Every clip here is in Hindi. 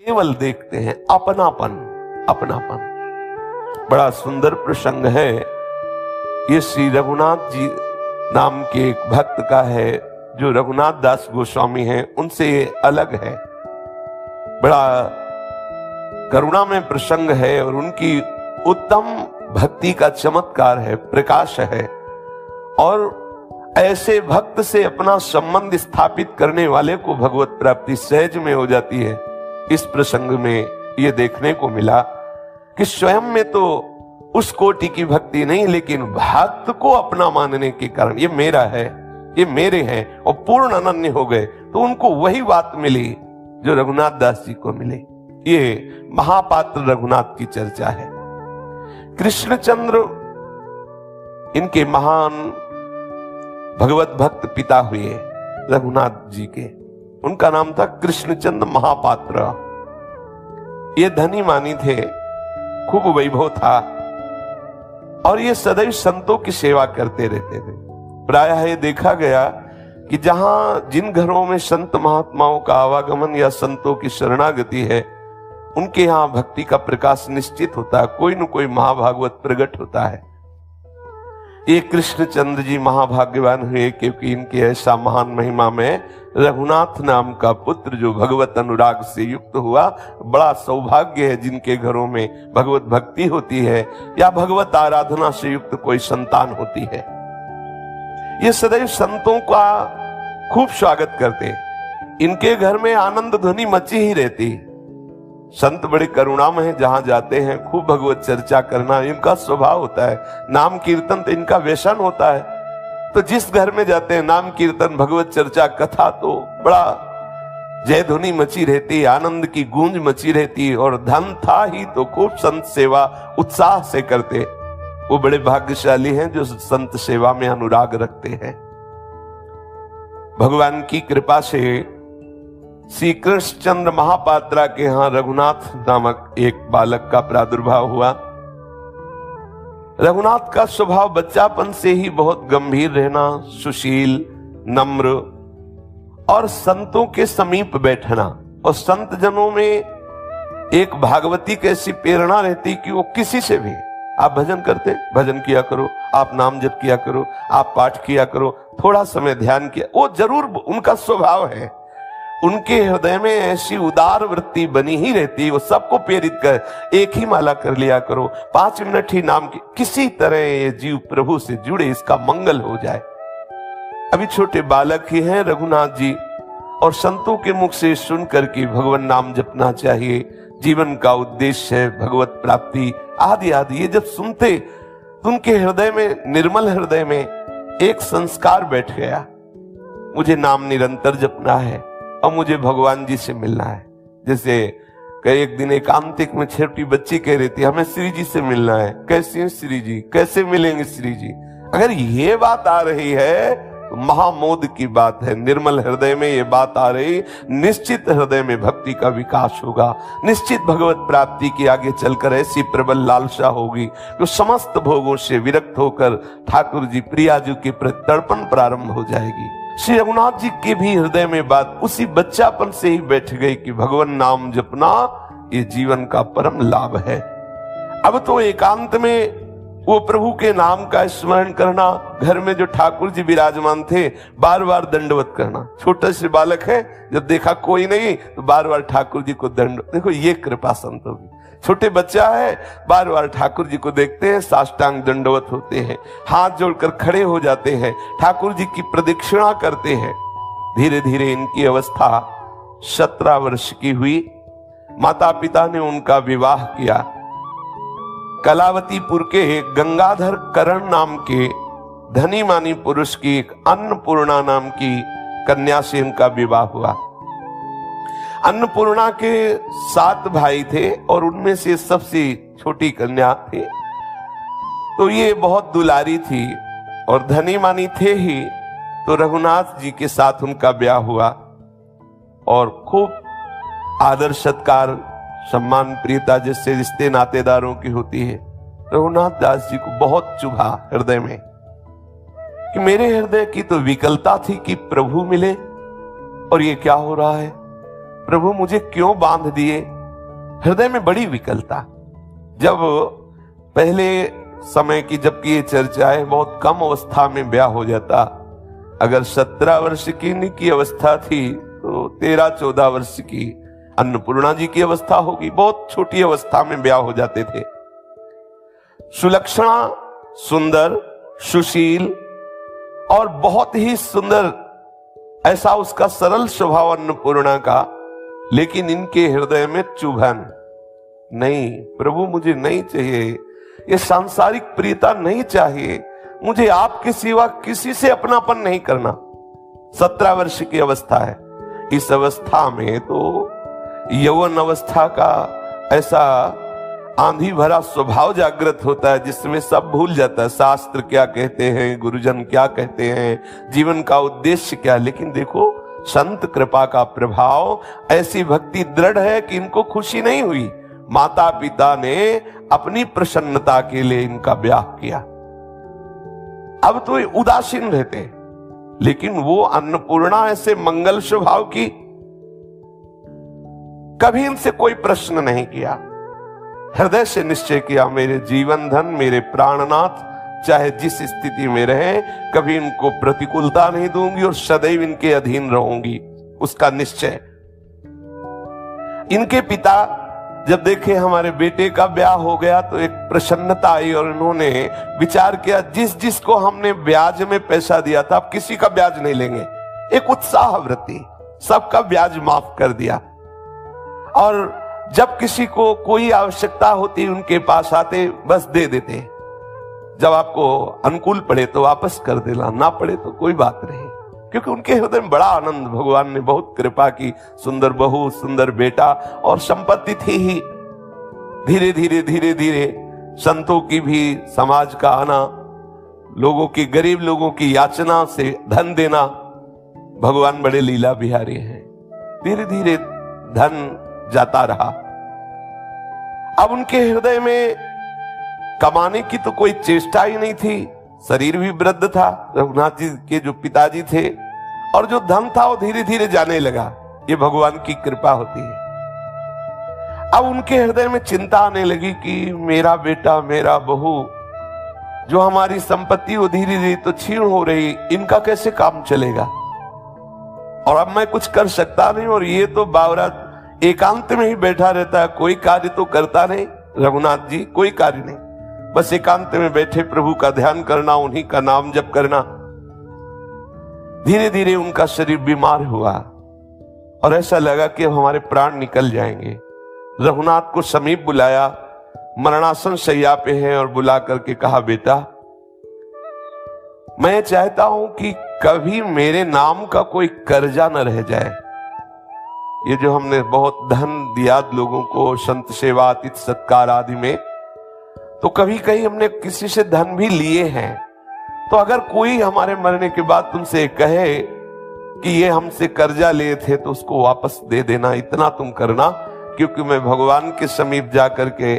केवल देखते हैं अपनापन, अपनापन। बड़ा सुंदर प्रसंग है ये। श्री रघुनाथ जी नाम के एक भक्त का है जो रघुनाथ दास गोस्वामी हैं, उनसे ये अलग है। बड़ा करुणा में प्रसंग है और उनकी उत्तम भक्ति का चमत्कार है, प्रकाश है। और ऐसे भक्त से अपना संबंध स्थापित करने वाले को भगवत प्राप्ति सहज में हो जाती है। इस प्रसंग में ये देखने को मिला कि स्वयं में तो उस कोटि की भक्ति नहीं, लेकिन भक्त को अपना मानने के कारण ये मेरा है, ये मेरे हैं, और पूर्ण अनन्य हो गए, तो उनको वही बात मिली जो रघुनाथ दास जी को मिली। ये महापात्र रघुनाथ की चर्चा है। कृष्णचंद्र इनके महान भगवत भक्त पिता हुए रघुनाथ जी के, उनका नाम था कृष्णचंद्र महापात्र। ये धनी मानी थे, खूब वैभव था, और ये सदैव संतों की सेवा करते रहते थे। प्रायः ये देखा गया कि जहां जिन घरों में संत महात्माओं का आवागमन या संतों की शरणागति है, उनके यहां भक्ति का प्रकाश निश्चित होता है, कोई न कोई महाभागवत प्रकट होता है। ये कृष्णचंद्र जी महाभाग्यवान हुए क्योंकि इनके ऐसा महान महिमा में रघुनाथ नाम का पुत्र जो भगवत अनुराग से युक्त हुआ। बड़ा सौभाग्य है जिनके घरों में भगवत भक्ति होती है या भगवत आराधना से युक्त कोई संतान होती है। ये सदैव संतों का खूब स्वागत करते, इनके घर में आनंद ध्वनि मची ही रहती। संत बड़े करुणामय हैं, जहां जाते हैं खूब भगवत चर्चा करना इनका स्वभाव होता है। नाम कीर्तन तो इनका व्यसन होता है, तो जिस घर में जाते हैं नाम कीर्तन भगवत चर्चा कथा तो बड़ा जय ध्वनि मची रहती, आनंद की गूंज मची रहती। और धन था ही तो खूब संत सेवा उत्साह से करते। वो बड़े भाग्यशाली हैं जो संत सेवा में अनुराग रखते हैं। भगवान की कृपा से श्री कृष्णचंद्र महापात्रा के यहां रघुनाथ नामक एक बालक का प्रादुर्भाव हुआ। रघुनाथ का स्वभाव बच्चापन से ही बहुत गंभीर रहना, सुशील, नम्र और संतों के समीप बैठना। और संत जनों में एक भागवती कैसी प्रेरणा रहती कि वो किसी से भी, आप भजन करते भजन किया करो, आप नाम जप किया करो, आप पाठ किया करो, थोड़ा समय ध्यान किया, वो जरूर उनका स्वभाव है। उनके हृदय में ऐसी उदार वृत्ति बनी ही रहती, वो सबको प्रेरित कर, एक ही माला कर लिया करो, 5 मिनट ही नाम की, किसी तरह ये जीव प्रभु से जुड़े, इसका मंगल हो जाए। अभी छोटे बालक ही हैं रघुनाथ जी, और संतों के मुख से सुनकर के भगवान नाम जपना चाहिए, जीवन का उद्देश्य है भगवत प्राप्ति आदि आदि। ये जब सुनते तो उनके हृदय में, निर्मल हृदय में एक संस्कार बैठ गया, मुझे नाम निरंतर जपना है और मुझे भगवान जी से मिलना है। जैसे एक दिन एकांतिक में छोटी बच्ची कह रही थी, हमें श्री जी से मिलना है। कैसे हैं श्री जी, कैसे मिलेंगे श्री जी? अगर ये बात आ रही है तो महामोद की बात है। निर्मल हृदय में ये बात आ रही, निश्चित हृदय में भक्ति का विकास होगा, निश्चित भगवत प्राप्ति की आगे चलकर ऐसी प्रबल लालसा होगी जो समस्त भोगों से विरक्त होकर ठाकुर जी प्रिया जी के प्रति तड़पण प्रारंभ हो जाएगी। श्री रघुनाथ जी के भी हृदय में बात उसी बच्चापन से ही बैठ गई कि भगवान नाम जपना ये जीवन का परम लाभ है। अब तो एकांत में वो प्रभु के नाम का स्मरण करना, घर में जो ठाकुर जी विराजमान थे बार बार दंडवत करना। छोटा से बालक है, जब देखा कोई नहीं तो बार बार ठाकुर जी को दंड, देखो ये कृपा संतों की। छोटे बच्चा है, बार बार ठाकुर जी को देखते हैं, साष्टांग दंडवत होते हैं, हाथ जोड़कर खड़े हो जाते हैं, ठाकुर जी की प्रदक्षिणा करते हैं। धीरे धीरे इनकी अवस्था 17 वर्ष की हुई। माता पिता ने उनका विवाह किया। कलावतीपुर के गंगाधर करण नाम के धनी मानी पुरुष की एक अन्नपूर्णा नाम की कन्या से इनका विवाह हुआ। अन्नपूर्णा के 7 भाई थे और उनमें से सबसे छोटी कन्या थी। तो ये बहुत दुलारी थी और धनी मानी थे ही, तो रघुनाथ जी के साथ उनका ब्याह हुआ और खूब आदर सत्कार सम्मान प्रियता जैसे रिश्ते नातेदारों की होती है। रघुनाथ दास जी को बहुत चुभा हृदय में कि मेरे हृदय की तो विकलता थी कि प्रभु मिले और ये क्या हो रहा है। प्रभु मुझे क्यों बांध दिए? हृदय में बड़ी विकलता। जब पहले समय की जबकि ये चर्चाएं बहुत कम अवस्था में ब्याह हो जाता, अगर 17 वर्ष की अवस्था थी तो 13-14 वर्ष की अन्नपूर्णा जी की अवस्था होगी। बहुत छोटी अवस्था में ब्याह हो जाते थे। सुलक्षणा, सुंदर, सुशील और बहुत ही सुंदर ऐसा उसका सरल स्वभाव अन्नपूर्णा का, लेकिन इनके हृदय में चुभन, नहीं प्रभु मुझे नहीं चाहिए, ये सांसारिक प्रियता नहीं चाहिए, मुझे आपके सिवा किसी से अपनापन नहीं करना। 17 वर्ष की अवस्था है। इस अवस्था में तो यौवन अवस्था का ऐसा आंधी भरा स्वभाव जागृत होता है जिसमें सब भूल जाता है। शास्त्र क्या कहते हैं, गुरुजन क्या कहते हैं, जीवन का उद्देश्य क्या। लेकिन देखो संत कृपा का प्रभाव, ऐसी भक्ति दृढ़ है कि इनको खुशी नहीं हुई। माता पिता ने अपनी प्रसन्नता के लिए इनका ब्याह किया। अब तो उदासीन रहते, लेकिन वो अन्नपूर्णा ऐसे मंगल स्वभाव की, कभी इनसे कोई प्रश्न नहीं किया। हृदय से निश्चय किया मेरे जीवन धन, मेरे प्राणनाथ चाहे जिस स्थिति में रहे, कभी इनको प्रतिकूलता नहीं दूंगी और सदैव इनके अधीन रहूंगी, उसका निश्चय। इनके पिता जब देखे हमारे बेटे का ब्याह हो गया तो एक प्रसन्नता आई और इन्होंने विचार किया जिस जिसको हमने ब्याज में पैसा दिया था अब किसी का ब्याज नहीं लेंगे। एक उत्साह वृत्ति, सबका ब्याज माफ कर दिया। और जब किसी को कोई आवश्यकता होती उनके पास आते, बस दे देते। जब आपको अनुकूल पड़े तो वापस कर देना, ना पड़े तो कोई बात नहीं, क्योंकि उनके हृदय में बड़ा आनंद, भगवान ने बहुत कृपा की। सुंदर बहू, सुंदर बेटा और संपत्ति थी ही। धीरे धीरे धीरे धीरे संतों की भी समाज का आना, लोगों की, गरीब लोगों की याचना से धन देना। भगवान बड़े लीला बिहारी हैं। धीरे धीरे धन जाता रहा। अब उनके हृदय में कमाने की तो कोई चेष्टा ही नहीं थी। शरीर भी वृद्ध था, रघुनाथ जी के जो पिताजी थे, और जो धन था वो धीरे धीरे जाने लगा। ये भगवान की कृपा होती है। अब उनके हृदय में चिंता आने लगी कि मेरा बेटा, मेरा बहू, जो हमारी संपत्ति वो धीरे धीरे तो छीन हो रही, इनका कैसे काम चलेगा? और अब मैं कुछ कर सकता नहीं, और ये तो बावरा एकांत में ही बैठा रहता है, कोई कार्य तो करता नहीं। रघुनाथ जी कोई कार्य नहीं, बस एकांत में बैठे प्रभु का ध्यान करना, उन्हीं का नाम जप करना। धीरे धीरे उनका शरीर बीमार हुआ और ऐसा लगा कि अब हमारे प्राण निकल जाएंगे। रघुनाथ को समीप बुलाया, मरणासन शैया पे है, और बुला करके कहा बेटा मैं चाहता हूं कि कभी मेरे नाम का कोई कर्जा न रह जाए। ये जो हमने बहुत धन दिया लोगों को संत सेवा, अतिथि सत्कार आदि में, तो कभी कहीं हमने किसी से धन भी लिए हैं। तो अगर कोई हमारे मरने के बाद तुमसे कहे कि ये हमसे कर्जा लिए थे तो उसको वापस दे देना, इतना तुम करना, क्योंकि मैं भगवान के समीप जाकर के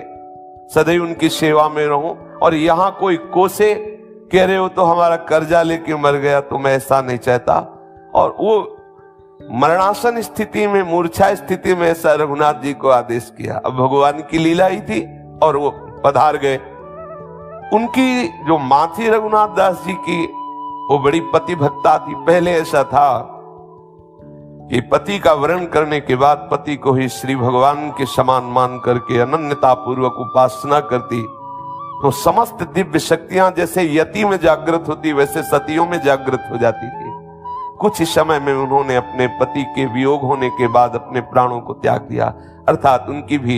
सदैव उनकी सेवा में रहूं। और यहां कोई कोसे कह रहे हो तो हमारा कर्जा लेके मर गया, तो मैं ऐसा नहीं चाहता। और वो मरणासन स्थिति में, मूर्छा स्थिति में ऐसा रघुनाथ जी को आदेश किया। अब भगवान की लीला ही थी और वो पधार गए। उनकी जो मां थी रघुनाथ दास जी की, वो बड़ी पति भक्ता थी। पहले ऐसा था कि पति का वरण करने के बाद पति को ही श्री भगवान के समान मान करके अनन्यता पूर्वक उपासना करती, तो समस्त दिव्य शक्तियां जैसे यति में जागृत होती वैसे सतियों में जागृत हो जाती थी। कुछ ही समय में उन्होंने अपने पति के वियोग होने के बाद अपने प्राणों को त्याग दिया, अर्थात उनकी भी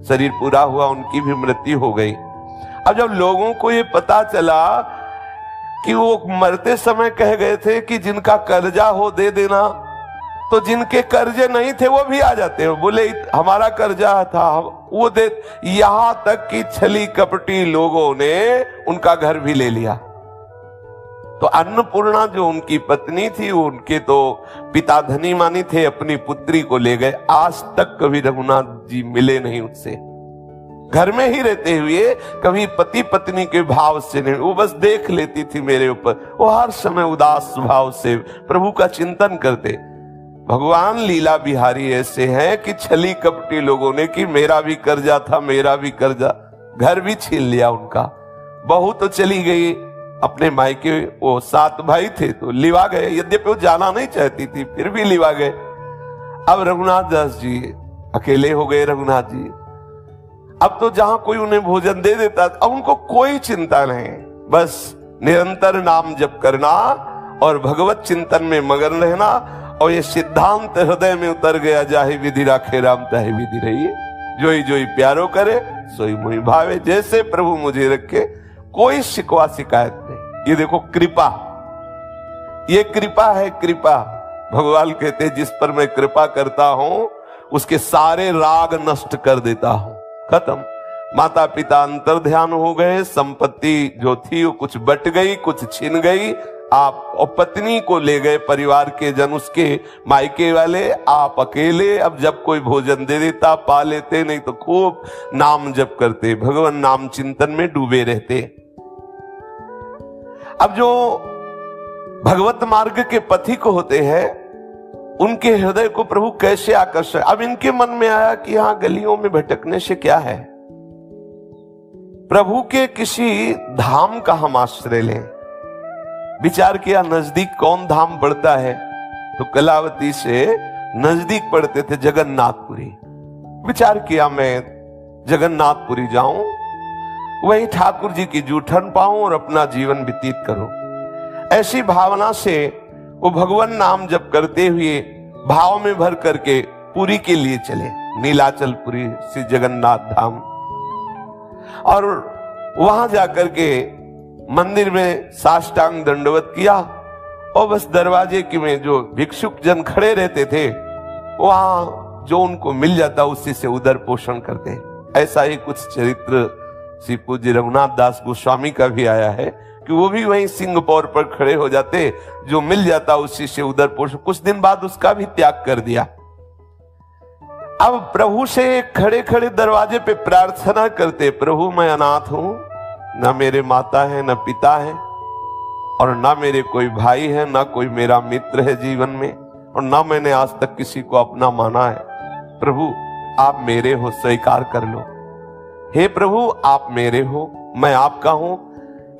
शरीर पूरा हुआ, उनकी भी मृत्यु हो गई। अब जब लोगों को ये पता चला कि वो मरते समय कह गए थे कि जिनका कर्जा हो दे देना, तो जिनके कर्जे नहीं थे वो भी आ जाते हैं, बोले हमारा कर्जा था वो दे। यहां तक कि छली कपटी लोगों ने उनका घर भी ले लिया। तो अन्नपूर्णा जो उनकी पत्नी थी, उनके तो पिता धनी मानी थे, अपनी पुत्री को ले गए। आज तक कभी रघुनाथ जी मिले नहीं उससे, घर में ही रहते हुए कभी पति पत्नी के भाव से नहीं। वो बस देख लेती थी मेरे ऊपर, वो हर समय उदास भाव से प्रभु का चिंतन करते। भगवान लीला बिहारी ऐसे हैं कि छली कपटी लोगों ने कि मेरा भी कर्जा था, मेरा भी कर्जा, घर भी छीन लिया उनका। बहू तो चली गई अपने मायके, वो 7 भाई थे तो लिवा गए, यद्यपि वो जाना नहीं चाहती थी फिर भी लिवा गए। अब रघुनाथ दास जी अकेले हो गए। रघुनाथ जी अब तो जहां कोई उन्हें भोजन दे देता, अब उनको कोई चिंता नहीं, बस निरंतर नाम जप करना और भगवत चिंतन में मगन रहना। और ये सिद्धांत हृदय में उतर गया, जाहि विधि राखे राम ताहि विधि रहिए, जोई जोई प्यारो करे सोई मोहि भावे। जैसे प्रभु मुझे रखे, कोई शिकवा शिकायत नहीं। ये देखो कृपा, ये कृपा है, कृपा। भगवान कहते हैं जिस पर मैं कृपा करता हूं उसके सारे राग नष्ट कर देता हूं। खत्म। माता पिता अंतर ध्यान हो गए, संपत्ति जो थी वो कुछ बट गई, कुछ छिन गई। आप और पत्नी को ले गए परिवार के जन, उसके मायके वाले, आप अकेले। अब जब कोई भोजन दे देता पा लेते, नहीं तो खूब नाम जप करते, भगवान नाम चिंतन में डूबे रहते। अब जो भगवत मार्ग के पथिक होते हैं उनके हृदय को प्रभु कैसे आकर्षण। अब इनके मन में आया कि यहां गलियों में भटकने से क्या है, प्रभु के किसी धाम का हम आश्रय लें। विचार किया नजदीक कौन धाम पड़ता है, तो कलावती से नजदीक पड़ते थे जगन्नाथपुरी। विचार किया मैं जगन्नाथपुरी जाऊं, वही ठाकुर जी की जूठन पाऊं और अपना जीवन व्यतीत करूं। ऐसी भावना से वो भगवान नाम जप करते हुए भाव में भर करके पुरी के लिए चले, नीलाचलपुरी श्री जगन्नाथ धाम। और वहां जाकर के मंदिर में साष्टांग दंडवत किया और बस दरवाजे की में जो भिक्षुक जन खड़े रहते थे वहां जो उनको मिल जाता उसी से उदर पोषण करते। ऐसा ही कुछ चरित्र श्री पूज्य रघुनाथ दास गोस्वामी का भी आया है कि वो भी वहीं सिंहपौर पर खड़े हो जाते, जो मिल जाता उसी से उदर पोषण। कुछ दिन बाद उसका भी त्याग कर दिया। अब प्रभु से खड़े खड़े दरवाजे पे प्रार्थना करते, प्रभु मैं अनाथ हूं, न मेरे माता है न पिता है और न मेरे कोई भाई है, न कोई मेरा मित्र है जीवन में, और न मैंने आज तक किसी को अपना माना है। प्रभु आप मेरे हो, स्वीकार कर लो। हे प्रभु आप मेरे हो, मैं आपका हूं,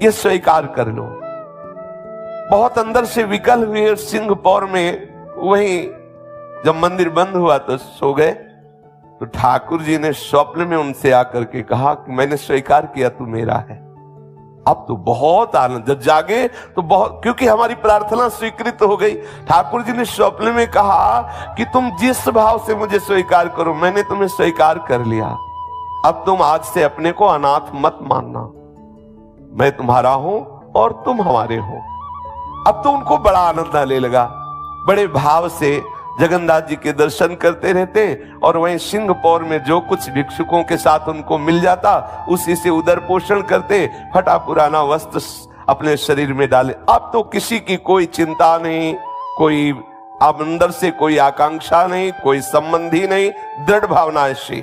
ये स्वीकार कर लो। बहुत अंदर से विकल हुए सिंहपौर में, वहीं जब मंदिर बंद हुआ तो सो गए। तो ठाकुर जी ने स्वप्न में उनसे आकर के कहा कि मैंने स्वीकार किया तू मेरा है। अब तो बहुत आनंद, जब जागे तो बहुत, क्योंकि हमारी प्रार्थना स्वीकृत हो गई। ठाकुर जी ने स्वप्न में कहा कि तुम जिस भाव से मुझे स्वीकार करो, मैंने तुम्हें स्वीकार कर लिया। अब तुम आज से अपने को अनाथ मत मानना, मैं तुम्हारा हूं और तुम हमारे हो। अब तो उनको बड़ा आनंद आने लगा, बड़े भाव से जगन्नाथ जी के दर्शन करते रहते और वहीं सिंहपौर में जो कुछ भिक्षुकों के साथ उनको मिल जाता उसी से उदर पोषण करते, फटा पुराना वस्त्र अपने शरीर में डाले। अब तो किसी की कोई चिंता नहीं, कोई अब अंदर से कोई आकांक्षा नहीं, कोई संबंधी नहीं, दृढ़ भावना ऐसी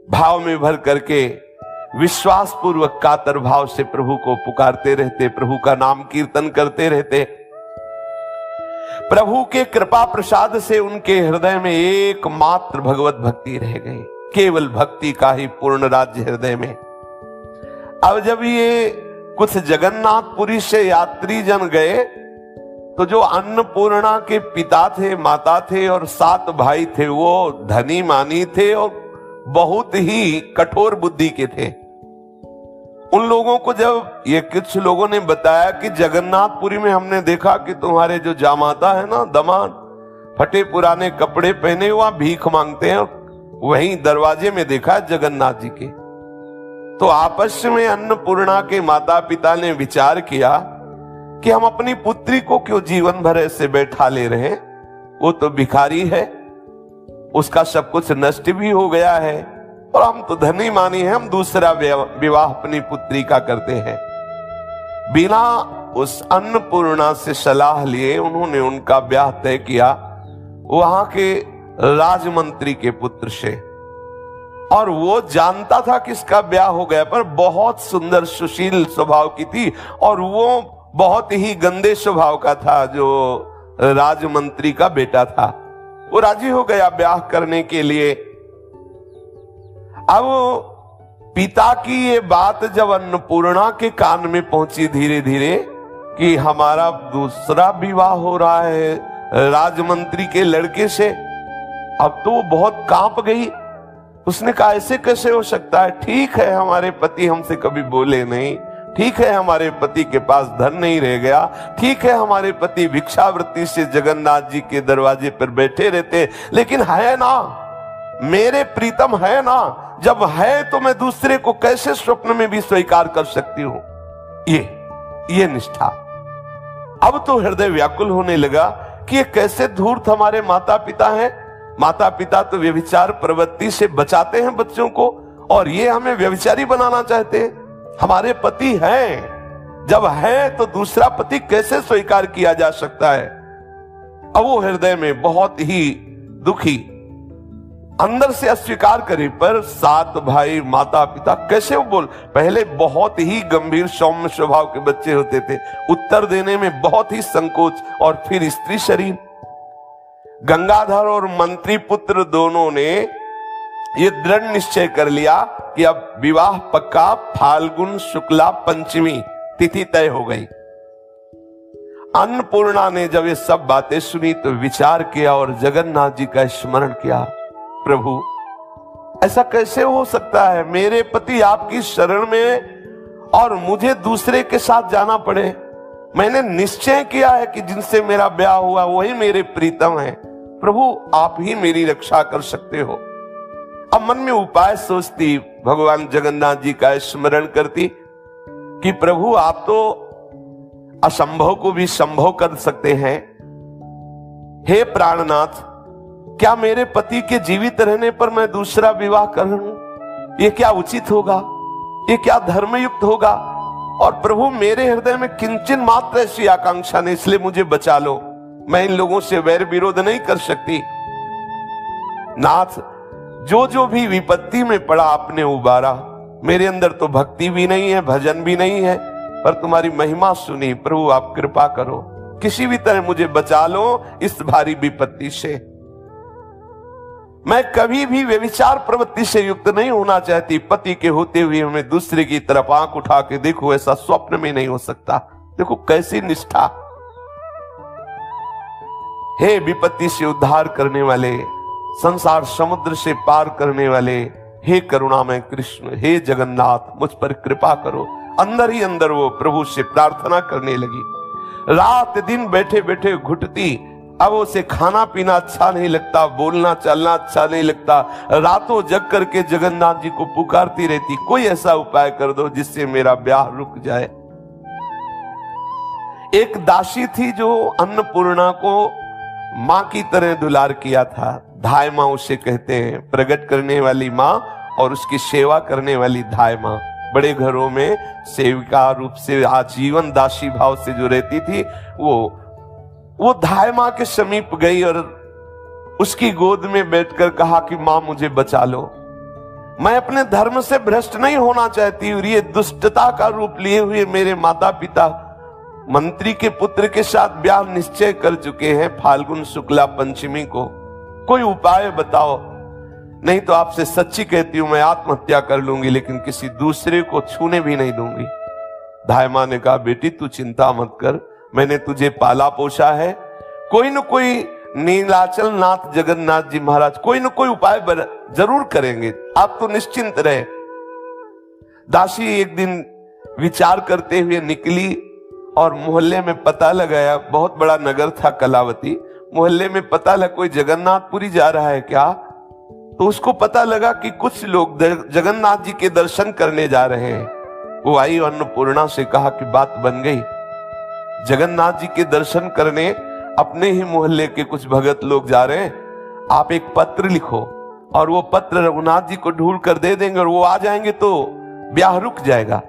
भाव में भर करके विश्वास पूर्वक कातर भाव से प्रभु को पुकारते रहते, प्रभु का नाम कीर्तन करते रहते। प्रभु के कृपा प्रसाद से उनके हृदय में एकमात्र भगवत भक्ति रह गई, केवल भक्ति का ही पूर्ण राज्य हृदय में। अब जब ये कुछ जगन्नाथपुरी से यात्री जन गए तो जो अन्नपूर्णा के पिता थे, माता थे और 7 भाई थे, वो धनी मानी थे और बहुत ही कठोर बुद्धि के थे। उन लोगों को जब ये कुछ लोगों ने बताया कि जगन्नाथपुरी में हमने देखा कि तुम्हारे जो जामाता है ना, दमाद, फटे पुराने कपड़े पहने हुआ भीख मांगते हैं, वहीं दरवाजे में देखा जगन्नाथ जी के। तो आपस में अन्नपूर्णा के माता पिता ने विचार किया कि हम अपनी पुत्री को क्यों जीवन भर ऐसे बैठा ले रहे हैं, वो तो भिखारी है, उसका सब कुछ नष्ट भी हो गया है और हम तो धनी मानी है, हम दूसरा विवाह अपनी पुत्री का करते हैं। बिना उस अन्नपूर्णा से सलाह लिए उन्होंने उनका ब्याह तय किया वहां के राजमंत्री के पुत्र से। और वो जानता था कि इसका ब्याह हो गया, पर बहुत सुंदर सुशील स्वभाव की थी और वो बहुत ही गंदे स्वभाव का था, जो राजमंत्री का बेटा था। वो राजी हो गया ब्याह करने के लिए। अब पिता की ये बात जब अन्नपूर्णा के कान में पहुंची धीरे धीरे कि हमारा दूसरा विवाह हो रहा है राजमंत्री के लड़के से, अब तो वो बहुत कांप गई। उसने कहा ऐसे कैसे हो सकता है? ठीक है हमारे पति हमसे कभी बोले नहीं, ठीक है हमारे पति के पास धन नहीं रह गया, ठीक है हमारे पति भिक्षावृत्ति से जगन्नाथ जी के दरवाजे पर बैठे रहते, लेकिन है ना, मेरे प्रीतम है ना, जब है तो मैं दूसरे को कैसे स्वप्न में भी स्वीकार कर सकती हूं? ये निष्ठा। अब तो हृदय व्याकुल होने लगा कि ये कैसे धूर्त हमारे माता पिता हैं। माता पिता तो व्यभिचार प्रवृत्ति से बचाते हैं बच्चों को, और ये हमें व्यभिचारी बनाना चाहते हैं। हमारे पति हैं, जब है तो दूसरा पति कैसे स्वीकार किया जा सकता है? अब वो हृदय में बहुत ही दुखी, अंदर से अस्वीकार करे, पर 7 भाई माता पिता कैसे वो बोल। पहले बहुत ही गंभीर सौम्य स्वभाव के बच्चे होते थे, उत्तर देने में बहुत ही संकोच, और फिर स्त्री शरीर। गंगाधर और मंत्री पुत्र दोनों ने ये दृढ़ निश्चय कर लिया कि अब विवाह पक्का, फाल्गुन शुक्ला पंचमी तिथि तय हो गई। अन्नपूर्णा ने जब ये सब बातें सुनी तो विचार किया और जगन्नाथ जी का स्मरण किया। प्रभु ऐसा कैसे हो सकता है? मेरे पति आपकी शरण में और मुझे दूसरे के साथ जाना पड़े। मैंने निश्चय किया है कि जिनसे मेरा ब्याह हुआ वही मेरे प्रीतम है। प्रभु आप ही मेरी रक्षा कर सकते हो। अब मन में उपाय सोचती, भगवान जगन्नाथ जी का स्मरण करती कि प्रभु आप तो असंभव को भी संभव कर सकते हैं। हे प्राणनाथ, क्या मेरे पति के जीवित रहने पर मैं दूसरा विवाह कर लूं? ये क्या उचित होगा? ये क्या धर्मयुक्त होगा? और प्रभु मेरे हृदय में किंचन मात्र ऐसी आकांक्षा नहीं, इसलिए मुझे बचा लो। मैं इन लोगों से वैर विरोध नहीं कर सकती। नाथ, जो जो भी विपत्ति में पड़ा आपने उबारा। मेरे अंदर तो भक्ति भी नहीं है, भजन भी नहीं है, पर तुम्हारी महिमा सुनी। प्रभु आप कृपा करो, किसी भी तरह मुझे बचा लो इस भारी विपत्ति से। मैं कभी भी व्यभिचार प्रवृत्ति से युक्त नहीं होना चाहती। पति के होते हुए हमें दूसरे की तरफ आंख उठा के देखो, ऐसा स्वप्न में नहीं हो सकता। देखो कैसी निष्ठा। हे विपत्ति से उद्धार करने वाले, संसार समुद्र से पार करने वाले, हे करुणामय कृष्ण, हे जगन्नाथ, मुझ पर कृपा करो। अंदर ही अंदर वो प्रभु से प्रार्थना करने लगी। रात दिन बैठे बैठे घुटती। अब उसे खाना पीना अच्छा नहीं लगता, बोलना चलना अच्छा नहीं लगता। रातों जग करके जगन्नाथ जी को पुकारती रहती, कोई ऐसा उपाय कर दो जिससे मेरा ब्याह रुक जाए। एक दासी थी जो अन्नपूर्णा को मां की तरह दुलार किया था। धाय मां उसे कहते हैं, प्रकट करने वाली मां और उसकी सेवा करने वाली धाय मां। बड़े घरों में सेविका रूप से आजीवन दासी भाव से जो रहती थी, वो धाय मां के समीप गई और उसकी गोद में बैठकर कहा कि मां मुझे बचा लो। मैं अपने धर्म से भ्रष्ट नहीं होना चाहती, और ये दुष्टता का रूप लिए हुए मेरे माता पिता मंत्री के पुत्र के साथ ब्याह निश्चय कर चुके हैं फाल्गुन शुक्ला पंचमी को। कोई उपाय बताओ, नहीं तो आपसे सच्ची कहती हूं मैं आत्महत्या कर लूंगी, लेकिन किसी दूसरे को छूने भी नहीं दूंगी। धाय मां ने कहा, बेटी तू चिंता मत कर, मैंने तुझे पाला पोसा है। कोई न कोई नीलाचल नाथ जगन्नाथ जी महाराज कोई न कोई उपाय जरूर करेंगे, आप तो निश्चिंत रहे। दासी एक दिन विचार करते हुए निकली और मोहल्ले में पता लगाया। बहुत बड़ा नगर था कलावती। मोहल्ले में पता लगा कोई जगन्नाथपुरी जा रहा है क्या, तो उसको पता लगा कि कुछ लोग जगन्नाथ जी के दर्शन करने जा रहे हैं। वो आई और अन्नपूर्णा से कहा कि बात बन गई, जगन्नाथ जी के दर्शन करने अपने ही मोहल्ले के कुछ भगत लोग जा रहे हैं। आप एक पत्र लिखो और वो पत्र रघुनाथ जी को ढूंढ कर दे देंगे और वो आ जाएंगे तो ब्याह रुक जाएगा।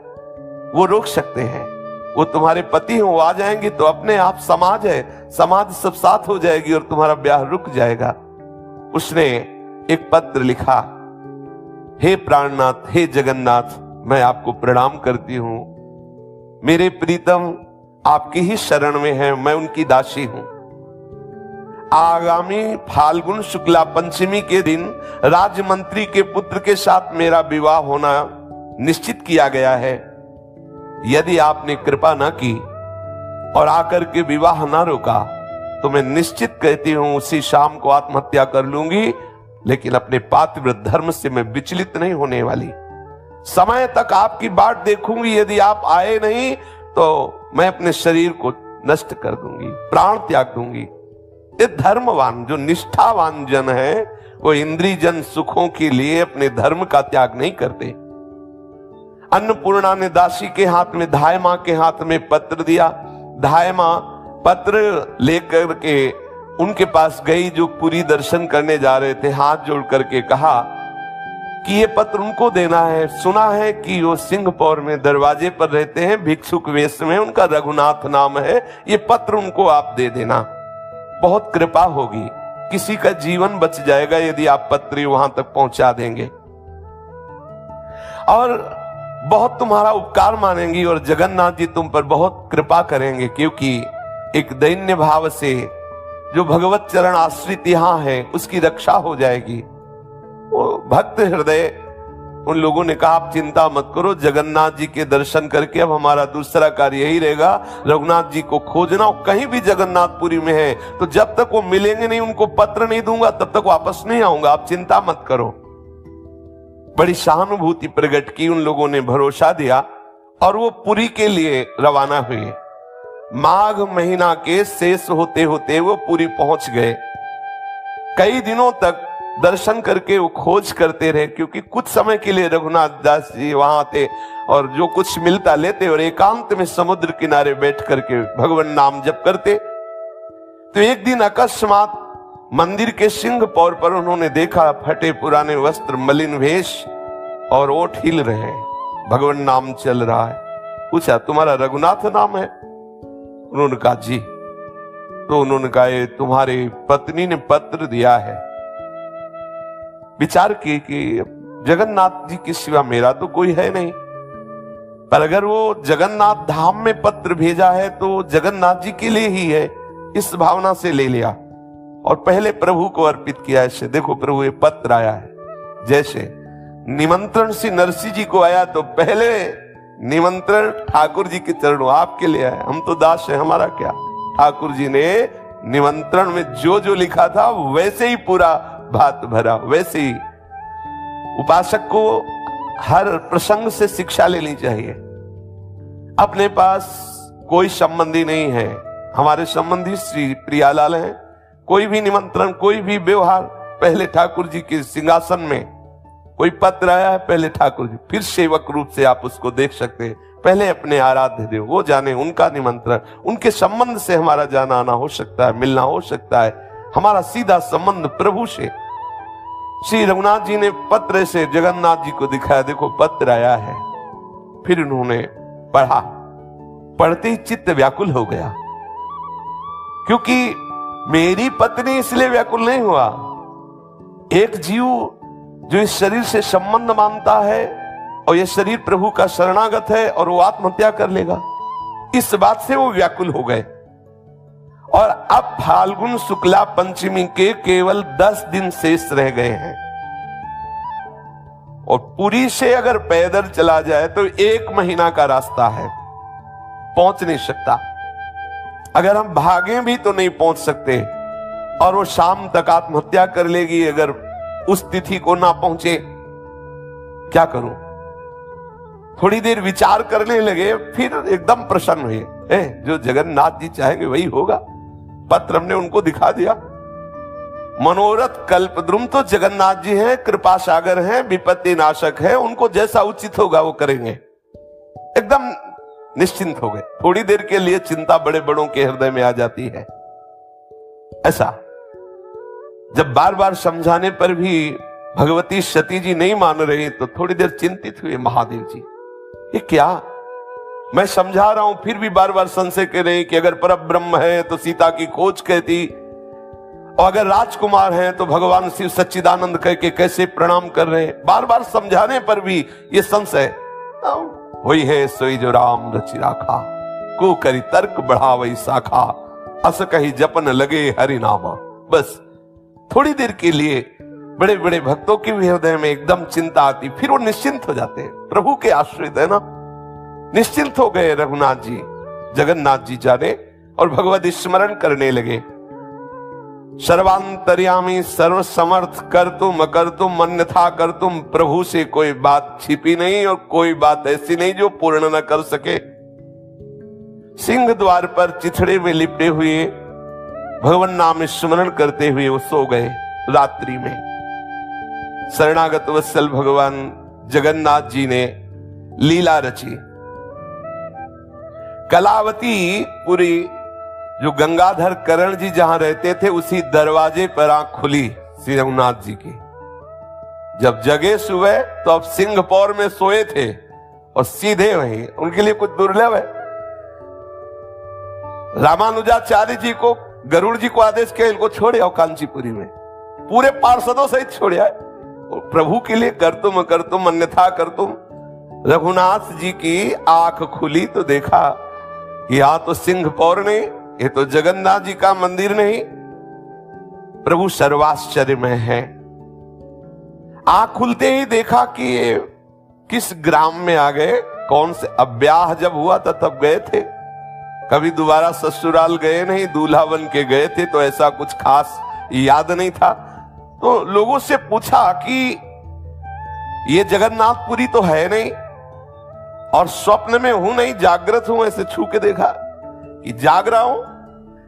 वो रोक सकते हैं, वो तुम्हारे पति हैं, वो आ जाएंगे तो अपने आप समाज है, समाज सब साथ हो जाएगी और तुम्हारा ब्याह रुक जाएगा। उसने एक पत्र लिखा, हे प्राणनाथ, हे जगन्नाथ, मैं आपको प्रणाम करती हूं। मेरे प्रीतम आपकी ही शरण में है, मैं उनकी दासी हूं। आगामी फाल्गुन शुक्ला पंचमी के दिन राजमंत्री के पुत्र के साथ मेरा विवाह होना निश्चित किया गया है। यदि आपने कृपा न की और आकर के विवाह न रोका तो मैं निश्चित कहती हूं उसी शाम को आत्महत्या कर लूंगी, लेकिन अपने पातिव्रत धर्म से मैं विचलित नहीं होने वाली। समय तक आपकी बाट देखूंगी, यदि आप आए नहीं तो मैं अपने शरीर को नष्ट कर दूंगी, प्राण त्याग दूंगी। ये धर्मवान जो निष्ठावान जन है वो इंद्रिय जन सुखों के लिए अपने धर्म का त्याग नहीं करते। अन्नपूर्णा ने दासी के हाथ में, धाय मां के हाथ में पत्र दिया। धाय मां पत्र लेकर के उनके पास गई जो पुरी दर्शन करने जा रहे थे। हाथ जोड़ करके कहा कि ये पत्र उनको देना है। सुना है कि वो सिंहपौर में दरवाजे पर रहते हैं, भिक्षुक वेश में, उनका रघुनाथ नाम है। ये पत्र उनको आप दे देना, बहुत कृपा होगी, किसी का जीवन बच जाएगा यदि आप पत्र वहां तक पहुंचा देंगे, और बहुत तुम्हारा उपकार मानेंगी और जगन्नाथ जी तुम पर बहुत कृपा करेंगे, क्योंकि एक दैन्य भाव से जो भगवत चरण आश्रित यहां है उसकी रक्षा हो जाएगी। वो भक्त हृदय उन लोगों ने कहा आप चिंता मत करो, जगन्नाथ जी के दर्शन करके अब हमारा दूसरा कार्य यही रहेगा, रघुनाथ जी को खोजना। कहीं भी जगन्नाथपुरी में है तो जब तक वो मिलेंगे नहीं, उनको पत्र नहीं दूंगा, तब तक वापस नहीं आऊंगा, आप चिंता मत करो। बड़ी सहानुभूति प्रकट की, उन लोगों ने भरोसा दिया और वो पुरी के लिए रवाना हुए। माघ महीना के शेष होते होते वो पुरी पहुंच गए। कई दिनों तक दर्शन करके वो खोज करते रहे, क्योंकि कुछ समय के लिए रघुनाथ दास जी वहां थे और जो कुछ मिलता लेते और एकांत में समुद्र किनारे बैठ करके भगवान नाम जप करते। तो एक दिन अकस्मात मंदिर के सिंह पौर पर उन्होंने देखा फटे पुराने वस्त्र, मलिन वेश और ओठ हिल रहे हैं, भगवान नाम चल रहा है। पूछा तुम्हारा रघुनाथ नाम है? उन्होंने कहा जी। तो उन्होंने कहा तुम्हारी पत्नी ने पत्र दिया है। विचार किए कि जगन्नाथ जी के सिवा मेरा तो कोई है नहीं, पर अगर वो जगन्नाथ धाम में पत्र भेजा है तो जगन्नाथ जी के लिए ही है, इस भावना से ले लिया और पहले प्रभु को अर्पित किया। ऐसे देखो प्रभु ये पत्र आया है, जैसे निमंत्रण से नरसिंह जी को आया तो पहले निमंत्रण ठाकुर जी के चरणों आपके लिए आया, हम तो दास है, हमारा क्या। ठाकुर जी ने निमंत्रण में जो जो लिखा था वैसे ही पूरा भात भरा। वैसे ही उपासक को हर प्रसंग से शिक्षा लेनी चाहिए। अपने पास कोई संबंधी नहीं है, हमारे संबंधी श्री प्रियालाल हैं। कोई भी निमंत्रण, कोई भी व्यवहार, पहले ठाकुर जी के सिंहासन में कोई पत्र आया है, पहले ठाकुर जी, फिर सेवक रूप से आप उसको देख सकते हैं। पहले अपने आराध्य देव वो जाने, उनका निमंत्रण, उनके संबंध से हमारा जाना आना हो सकता है, मिलना हो सकता है, हमारा सीधा संबंध प्रभु से। श्री रघुनाथ जी ने पत्र से जगन्नाथ जी को दिखाया, देखो पत्र आया है। फिर उन्होंने पढ़ा, पढ़ते ही चित्त व्याकुल हो गया, क्योंकि मेरी पत्नी इसलिए व्याकुल नहीं हुआ। एक जीव जो इस शरीर से संबंध मानता है और यह शरीर प्रभु का शरणागत है और वो आत्महत्या कर लेगा, इस बात से वो व्याकुल हो गए। और अब फाल्गुन शुक्ला पंचमी के केवल 10 दिन शेष रह गए हैं, और पुरी से अगर पैदल चला जाए तो 1 महीना का रास्ता है, पहुंच नहीं सकता। अगर हम भागें भी तो नहीं पहुंच सकते, और वो शाम तक आत्महत्या कर लेगी अगर उस तिथि को ना पहुंचे। क्या करूं? थोड़ी देर विचार करने लगे, फिर एकदम प्रसन्न हुए, जो जगन्नाथ जी चाहेंगे वही होगा। पत्र हमने उनको दिखा दिया। मनोरथ कल्पद्रुम तो जगन्नाथ जी हैं, कृपा सागर हैं, विपत्ति नाशक है, उनको जैसा उचित होगा वो करेंगे। एकदम निश्चिंत हो गए। थोड़ी देर के लिए चिंता बड़े बड़ों के हृदय में आ जाती है। ऐसा जब बार बार समझाने पर भी भगवती सती जी नहीं मान रही तो थोड़ी देर चिंतित हुए महादेव जी, ये क्या, मैं समझा रहा हूं फिर भी बार बार संशय कर रहे कि अगर परब्रह्म है तो सीता की खोज कहती, और अगर राजकुमार हैं तो भगवान शिव सच्चिदानंद कह के कैसे प्रणाम कर रहे हैं। बार बार समझाने पर भी ये संशय, वही है सोई जो राम रचि राखा, को करी तर्क बढ़ा वही शाखा, अस कही जपन लगे हरि नामा। बस थोड़ी देर के लिए बड़े बड़े भक्तों के भी हृदय में एकदम चिंता आती, फिर वो निश्चिंत हो जाते हैं, प्रभु के आश्रित है ना। निश्चिंत हो गए रघुनाथ जी, जगन्नाथ जी जाने, और भगवत स्मरण करने लगे। सर्वांतर्यामी सर्व समर्थ कर तुम अकर तुम अन्यथा कर तुम, प्रभु से कोई बात छिपी नहीं और कोई बात ऐसी नहीं जो पूर्ण न कर सके। सिंह द्वार पर चिथड़े में लिपटे हुए भगवान नाम स्मरण करते हुए वो सो गए रात्रि में। शरणागत वत्सल भगवान जगन्नाथ जी ने लीला रची। कलावती पुरी जो गंगाधर करण जी जहां रहते थे उसी दरवाजे पर आंख खुली श्री रघुनाथ जी की। जब जगे सुबह तो अब सिंहपौर में सोए थे और सीधे वहीं, उनके लिए कुछ दुर्लभ है। रामानुजाचार्य जी को, गरुड़ जी को आदेश किया इनको छोड़े आओ कांचीपुरी में, पूरे पार्षदों सहित छोड़े आए। और प्रभु के लिए कर तुम अन्यथा कर तुम। रघुनाथ जी की आंख खुली तो देखा यहां तो सिंहपौर नहीं, ये तो जगन्नाथ जी का मंदिर नहीं। प्रभु सर्वाश्चर्य में है। आंख खुलते ही देखा कि ये किस ग्राम में आ गए, कौन से, अब ब्याह जब हुआ था तब गए थे, कभी दोबारा ससुराल गए नहीं, दूल्हा बन के गए थे तो ऐसा कुछ खास याद नहीं था। तो लोगों से पूछा कि ये जगन्नाथपुरी तो है नहीं, और स्वप्न में हूं नहीं, जागृत हूं, ऐसे छू के देखा कि जाग रहा हूं,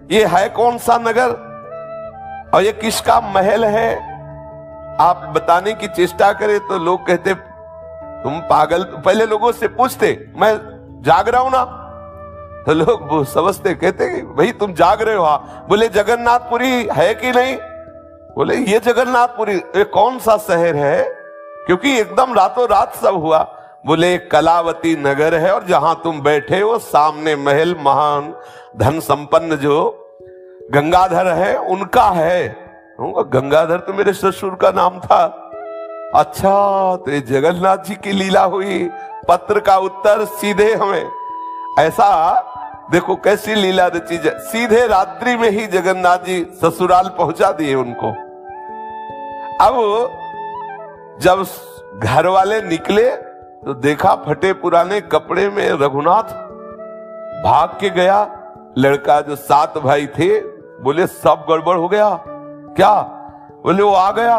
ये है कौन सा नगर और ये किसका महल है। आप बताने की चेष्टा करें तो लोग कहते तुम पागल, पहले लोगों से पूछते मैं जाग रहा हूं ना, तो लोग वो समझते, कहते भाई तुम जाग रहे हो। बोले जगन्नाथपुरी है कि नहीं, बोले ये जगन्नाथपुरी ये कौन सा शहर है, क्योंकि एकदम रातों रात सब हुआ। बोले कलावती नगर है और जहां तुम बैठे हो सामने महल महान धन संपन्न जो गंगाधर है उनका है। गंगाधर तो मेरे ससुर का नाम था। अच्छा तो ये जगन्नाथ जी की लीला हुई, पत्र का उत्तर सीधे हमें, ऐसा देखो कैसी लीला रची, सीधे रात्रि में ही जगन्नाथ जी ससुराल पहुंचा दिए उनको। अब जब घर वाले निकले तो देखा फटे पुराने कपड़े में रघुनाथ भाग के गया। लड़का जो 7 भाई थे बोले सब गड़बड़ हो गया क्या, बोले वो आ गया,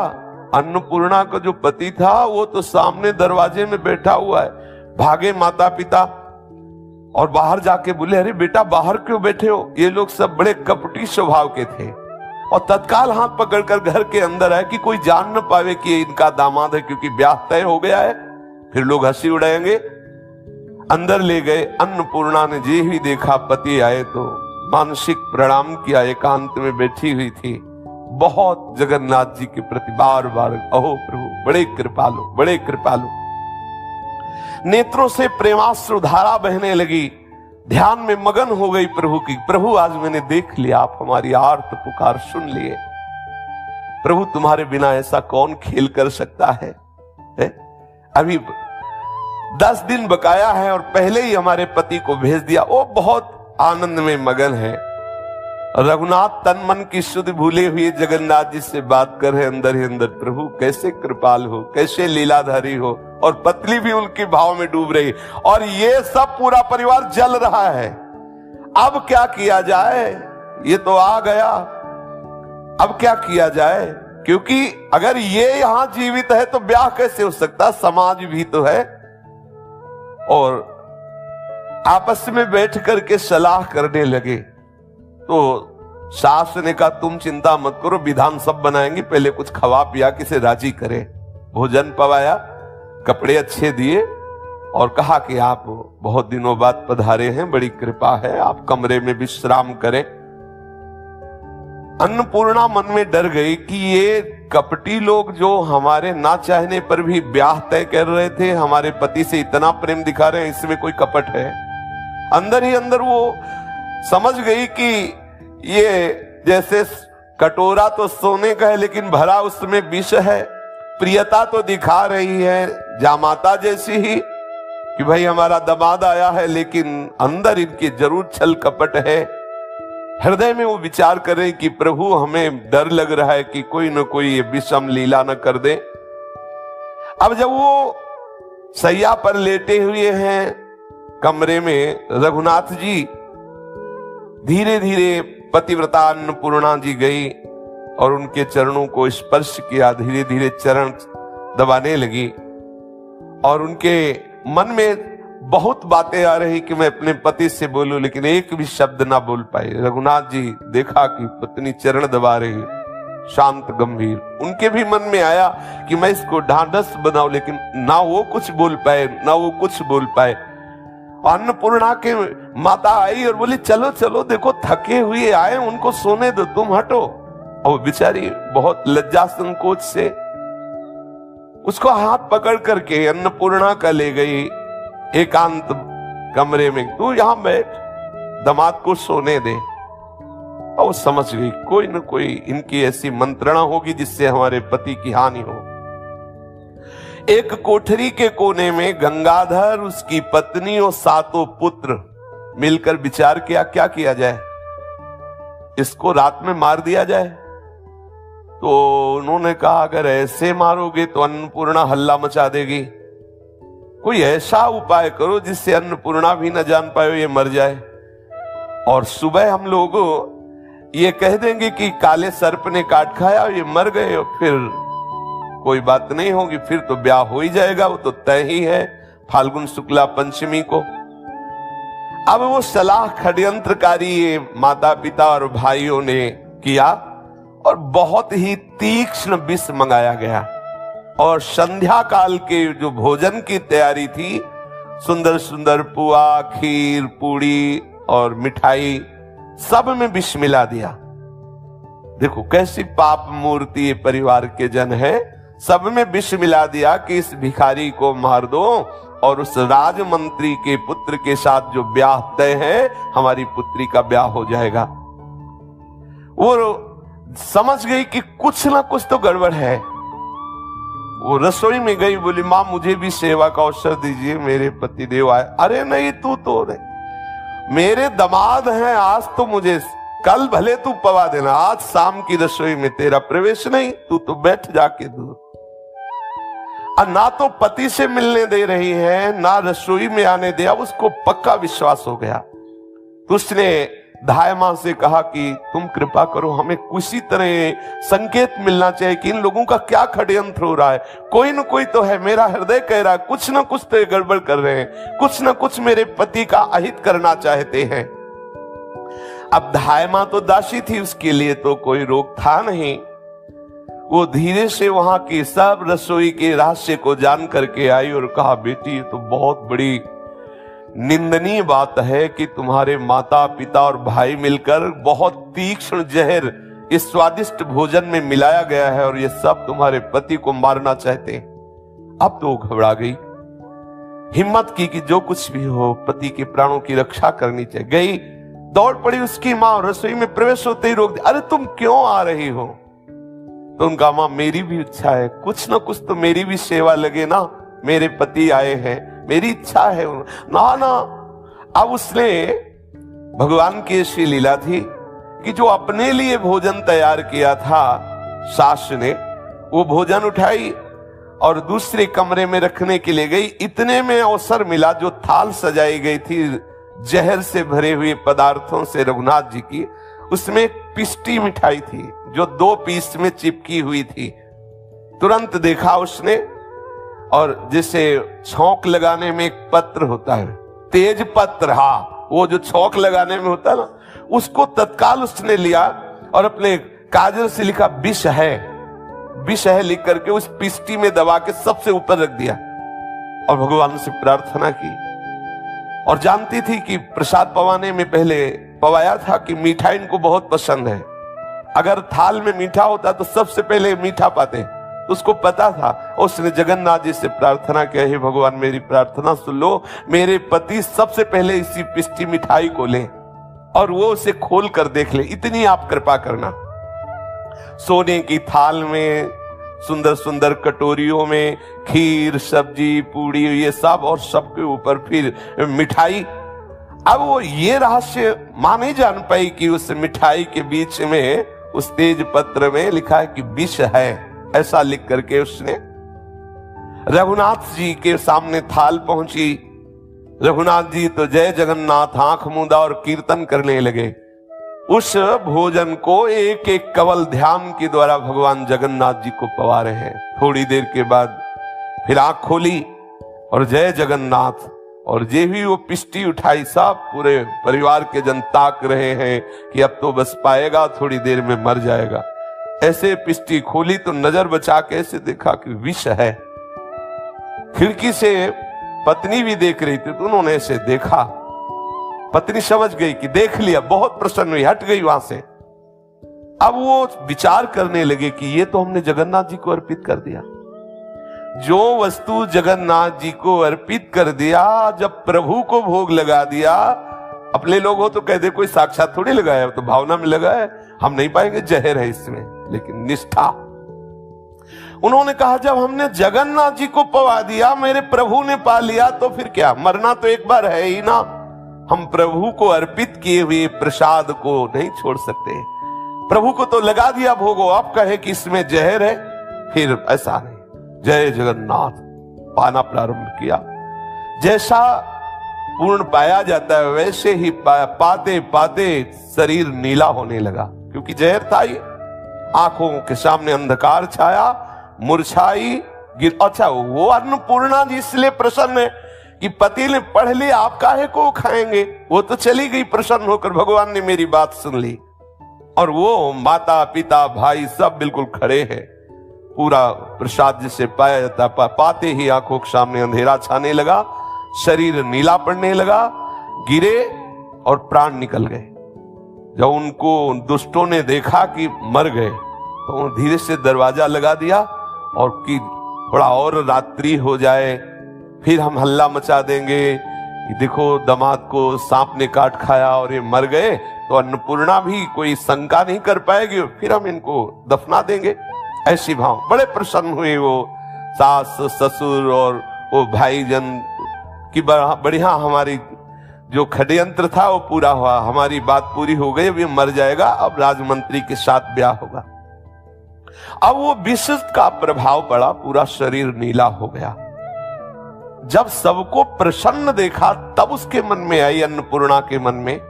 अन्नपूर्णा का जो पति था वो तो सामने दरवाजे में बैठा हुआ है। भागे माता पिता और बाहर जाके बोले अरे बेटा बाहर क्यों बैठे हो। ये लोग सब बड़े कपटी स्वभाव के थे और तत्काल हाथ पकड़कर घर के अंदर आए कि कोई जान न पावे कि इनका दामाद है, क्योंकि ब्याह तय हो गया है, फिर लोग हंसी उड़ाएंगे। अंदर ले गए। अन्नपूर्णा ने जे ही देखा पति आए तो मानसिक प्रणाम किया, एकांत में बैठी हुई थी। बहुत जगन्नाथ जी के प्रति बार बार अहो प्रभु बड़े कृपालु बड़े कृपालु। नेत्रों से प्रेमाश्रु धारा बहने लगी, ध्यान में मगन हो गई प्रभु की। प्रभु आज मैंने देख लिया, आप हमारी आर्त पुकार सुन लिए। प्रभु तुम्हारे बिना ऐसा कौन खेल कर सकता है? अभी 10 दिन बकाया है और पहले ही हमारे पति को भेज दिया। वो बहुत आनंद में मगन है। रघुनाथ तन मन की शुद्ध भूले हुए जगन्नाथ जी से बात कर रहे अंदर ही अंदर, प्रभु कैसे कृपाल हो, कैसे लीलाधारी हो। और पत्नी भी उनके भाव में डूब रही और ये सब पूरा परिवार जल रहा है। अब क्या किया जाए, ये तो आ गया, अब क्या किया जाए, क्योंकि अगर ये यहां जीवित है तो ब्याह कैसे हो सकता, समाज भी तो है। और आपस में बैठ करके सलाह करने लगे तो सास ने कहा तुम चिंता मत करो, विधान सब बनाएंगे, पहले कुछ खवा पिया किसे राजी करे। भोजन पवाया, कपड़े अच्छे दिए और कहा कि आप बहुत दिनों बाद पधारे हैं, बड़ी कृपा है, आप कमरे में विश्राम करें। अन्नपूर्णा मन में डर गई कि ये कपटी लोग जो हमारे ना चाहने पर भी ब्याह तय कर रहे थे, हमारे पति से इतना प्रेम दिखा रहे हैं, इसमें कोई कपट है। अंदर ही अंदर वो समझ गई कि ये जैसे कटोरा तो सोने का है लेकिन भरा उसमें विष है। प्रियता तो दिखा रही है जामाता जैसी ही कि भाई हमारा दामाद आया है, लेकिन अंदर इनके जरूर छल कपट है। हृदय में वो विचार करें कि प्रभु हमें डर लग रहा है कि कोई न कोई ये विषम लीला न कर दे। अब जब वो सैया पर लेटे हुए हैं कमरे में, रघुनाथ जी, धीरे धीरे पतिव्रता अन्नपूर्णा जी गई और उनके चरणों को स्पर्श किया, धीरे धीरे चरण दबाने लगी और उनके मन में बहुत बातें आ रही कि मैं अपने पति से बोलूं, लेकिन एक भी शब्द ना बोल पाए। रघुनाथ जी देखा कि पत्नी चरण दबा रही, शांत गंभीर। उनके भी मन में आया कि मैं इसको ढांढस बनाऊं, लेकिन ना वो कुछ बोल पाए ना वो कुछ बोल पाए। अन्नपूर्णा के माता आई और बोली चलो चलो, देखो थके हुए आए, उनको सोने दो, तुम हटो। और बेचारी बहुत लज्जा संकोच से उसको हाथ पकड़ करके अन्नपूर्णा का ले गई एकांत कमरे में, तू यहां बैठ, दामाद को सोने दे। और वो समझ गई कोई न कोई इनकी ऐसी मंत्रणा होगी जिससे हमारे पति की हानि हो। एक कोठरी के कोने में गंगाधर, उसकी पत्नी और 7 पुत्र मिलकर विचार किया क्या किया जाए, इसको रात में मार दिया जाए। तो उन्होंने कहा अगर ऐसे मारोगे तो अन्नपूर्णा हल्ला मचा देगी, कोई ऐसा उपाय करो जिससे अन्नपूर्णा भी न जान पाए ये मर जाए, और सुबह हम लोग ये कह देंगे कि काले सर्प ने काट खाया, ये मर गए, और फिर कोई बात नहीं होगी, फिर तो ब्याह हो ही जाएगा, वो तो तय ही है फाल्गुन शुक्ला पंचमी को। अब वो सलाह षड्यंत्रकारी माता पिता और भाइयों ने किया और बहुत ही तीक्ष्ण विष मंगाया गया, और संध्या काल के जो भोजन की तैयारी थी, सुंदर सुंदर पुआ, खीर, पूड़ी और मिठाई, सब में विष मिला दिया। देखो कैसी पाप मूर्ति ये परिवार के जन है, सब में विष मिला दिया कि इस भिखारी को मार दो और उस राजमंत्री के पुत्र के साथ जो ब्याह तय है, हमारी पुत्री का ब्याह हो जाएगा। वो समझ गई कि कुछ ना कुछ तो गड़बड़ है। वो रसोई में गई, बोली मां मुझे भी सेवा का अवसर दीजिए, मेरे पति देव आए। अरे नहीं, तू तो नहीं, मेरे दामाद हैं, आज तो मुझे, कल भले तू पवा देना, आज शाम की रसोई में तेरा प्रवेश नहीं, तू तो बैठ जाके दूर। ना तो पति से मिलने दे रही है ना रसोई में आने दिया। उसको पक्का विश्वास हो गया तो उसने धाय मां से कहा कि तुम कृपा करो, हमें किसी तरह संकेत मिलना चाहिए कि इन लोगों का क्या षड्यंत्र हो रहा है, कोई न कोई तो है, मेरा हृदय कह रहा है कुछ न कुछ तो गड़बड़ कर रहे हैं, कुछ न कुछ मेरे पति का अहित करना चाहते हैं। अब धाय मां तो दासी थी, उसके लिए तो कोई रोक था नहीं। वो धीरे से वहां की सब रसोई के रहस्य को जान करके आई और कहा बेटी ये तो बहुत बड़ी निंदनीय बात है कि तुम्हारे माता पिता और भाई मिलकर बहुत तीक्ष्ण जहर इस स्वादिष्ट भोजन में मिलाया गया है और ये सब तुम्हारे पति को मारना चाहते हैं। अब तो घबरा गई, हिम्मत की कि जो कुछ भी हो पति के प्राणों की रक्षा करनी चाहिए। गई, दौड़ पड़ी उसकी मां, रसोई में प्रवेश होते ही रोक दिया। अरे तुम क्यों आ रही हो? तो उनका मां मेरी भी इच्छा है, कुछ ना कुछ तो मेरी भी सेवा लगे ना, मेरे पति आए हैं, मेरी इच्छा है ना ना। अब उसने, भगवान की ऐसी लीला थी कि जो अपने लिए भोजन तैयार किया था सास ने, वो भोजन उठाई और दूसरे कमरे में रखने के लिए गई। इतने में अवसर मिला, जो थाल सजाई गई थी जहर से भरे हुए पदार्थों से रघुनाथ जी की, उसमें पिष्टी मिठाई थी जो 2 पीस में चिपकी हुई थी। तुरंत देखा उसने, और जैसे छौंक लगाने में एक पत्र होता है, तेज पत्र, हाँ वो जो छौंक लगाने में होता है ना, उसको तत्काल उसने लिया और अपने काजल से लिखा विष है, विष है लिख करके उस पिष्टी में दबा के सबसे ऊपर रख दिया और भगवान से प्रार्थना की। और जानती थी कि प्रसाद पवाने में पहले पवाया था कि मीठा इनको बहुत पसंद है, अगर थाल में मीठा होता तो सबसे पहले मीठा पाते, तो उसको पता था। उसने जगन्नाथ जी से प्रार्थना की, हे भगवान मेरी प्रार्थना सुन लो, मेरे पति सबसे पहले इसी पिष्टी मिठाई को ले और वो उसे खोल कर देख ले, इतनी आप कृपा करना। सोने की थाल में, सुंदर सुंदर कटोरियों में खीर, सब्जी, पूड़ी, ये सब, और सबके ऊपर फिर मिठाई। अब वो ये रहस्य मां नहीं जान पाई कि उस मिठाई के बीच में उस तेज पत्र में लिखा है कि विष है, ऐसा लिख करके उसने रघुनाथ जी के सामने थाल पहुंची। रघुनाथ जी तो जय जगन्नाथ आंख मूंदा और कीर्तन करने लगे। उस भोजन को एक एक कवल ध्यान के द्वारा भगवान जगन्नाथ जी को पवा रहे हैं। थोड़ी देर के बाद फिर आंख खोली और जय जगन्नाथ, और जे भी वो पिष्टी उठाई, सब पूरे परिवार के जन ताक रहे हैं कि अब तो बस पाएगा, थोड़ी देर में मर जाएगा। ऐसे पिष्टी खोली तो नजर बचा के ऐसे देखा कि विष है। खिड़की से पत्नी भी देख रही थी तो उन्होंने ऐसे देखा। पत्नी समझ गई कि देख लिया, बहुत प्रसन्न हुई, हट गई वहां से। अब वो विचार करने लगे कि ये तो हमने जगन्नाथ जी को अर्पित कर दिया। जो वस्तु जगन्नाथ जी को अर्पित कर दिया, जब प्रभु को भोग लगा दिया, अपने लोग हो तो कहते कोई साक्षात थोड़ी लगाया, तो भावना में लगा है, हम नहीं पाएंगे, जहर है इसमें। लेकिन निष्ठा, उन्होंने कहा जब हमने जगन्नाथ जी को पवा दिया, मेरे प्रभु ने पा लिया, तो फिर क्या, मरना तो एक बार है ही ना। हम प्रभु को अर्पित किए हुए प्रसाद को नहीं छोड़ सकते। प्रभु को तो लगा दिया भोगो, अब कहे कि इसमें जहर है, फिर ऐसा नहीं। जय जगन्नाथ पाना प्रारंभ किया। जैसा पूर्ण पाया जाता है वैसे ही पाते पाते शरीर नीला होने लगा, क्योंकि जहर था ही। आंखों के सामने अंधकार छाया, मुरझाई गिर। अच्छा, वो अन्नपूर्णा जी इसलिए प्रसन्न है कि पति ने पढ़ लिया, आप काहे को खाएंगे, वो तो चली गई प्रसन्न होकर, भगवान ने मेरी बात सुन ली। और वो माता पिता भाई सब बिल्कुल खड़े हैं। पूरा प्रसाद जिसे पाया जाता, पाते ही आंखों के सामने अंधेरा छाने लगा, शरीर नीला पड़ने लगा, गिरे और प्राण निकल गए। जब उनको दुष्टों ने देखा कि मर गए तो धीरे से दरवाजा लगा दिया, और कि थोड़ा और रात्रि हो जाए फिर हम हल्ला मचा देंगे कि देखो दामाद को सांप ने काट खाया और ये मर गए, तो अन्नपूर्णा भी कोई शंका नहीं कर पाएगी, फिर हम इनको दफना देंगे। ऐसी भाव बड़े प्रसन्न हुए वो सास ससुर और वो भाईजन की, बढ़िया हमारी जो षड्यंत्र था वो पूरा हुआ, हमारी बात पूरी हो गई, अभी मर जाएगा, अब राजमंत्री के साथ ब्याह होगा। अब वो विष का प्रभाव पड़ा, पूरा शरीर नीला हो गया। जब सबको प्रसन्न देखा तब उसके मन में आई, अन्नपूर्णा के मन में,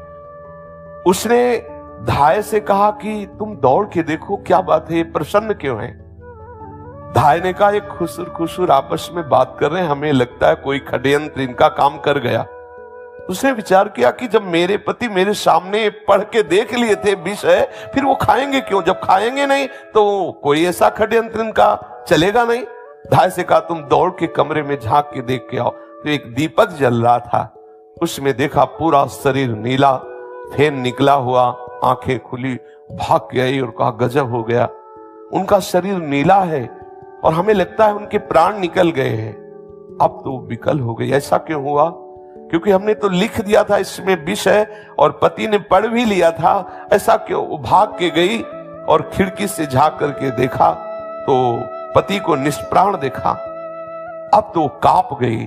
उसने धाय से कहा कि तुम दौड़ के देखो क्या बात है, प्रसन्न क्यों है। धाय ने कहा, एक खुसुर खुसुर आपस में बात कर रहे हैं, हमें लगता है कोई षड्यंत्र इनका काम कर गया। उसने विचार किया कि जब मेरे पति मेरे सामने पढ़ के देख लिए थे विष है, फिर वो खाएंगे क्यों, जब खाएंगे नहीं तो कोई ऐसा षड्यंत्र इनका चलेगा नहीं। धाय से कहा तुम दौड़ के कमरे में झांक के देख के आओ। तो एक दीपक जल रहा था, उसमें देखा पूरा शरीर नीला, फेन निकला हुआ, आंखें खुली, भाग के आई और कहा गजब हो गया, उनका शरीर नीला है और हमें लगता है उनके प्राण निकल गए हैं। अब तो विकल हो गई, ऐसा क्यों हुआ, क्योंकि हमने तो लिख दिया था इसमें विष है और पति ने पढ़ भी लिया था, ऐसा क्यों। वो भाग के गई और खिड़की से झांक करके देखा तो पति को निष्प्राण देखा। अब तो कांप गई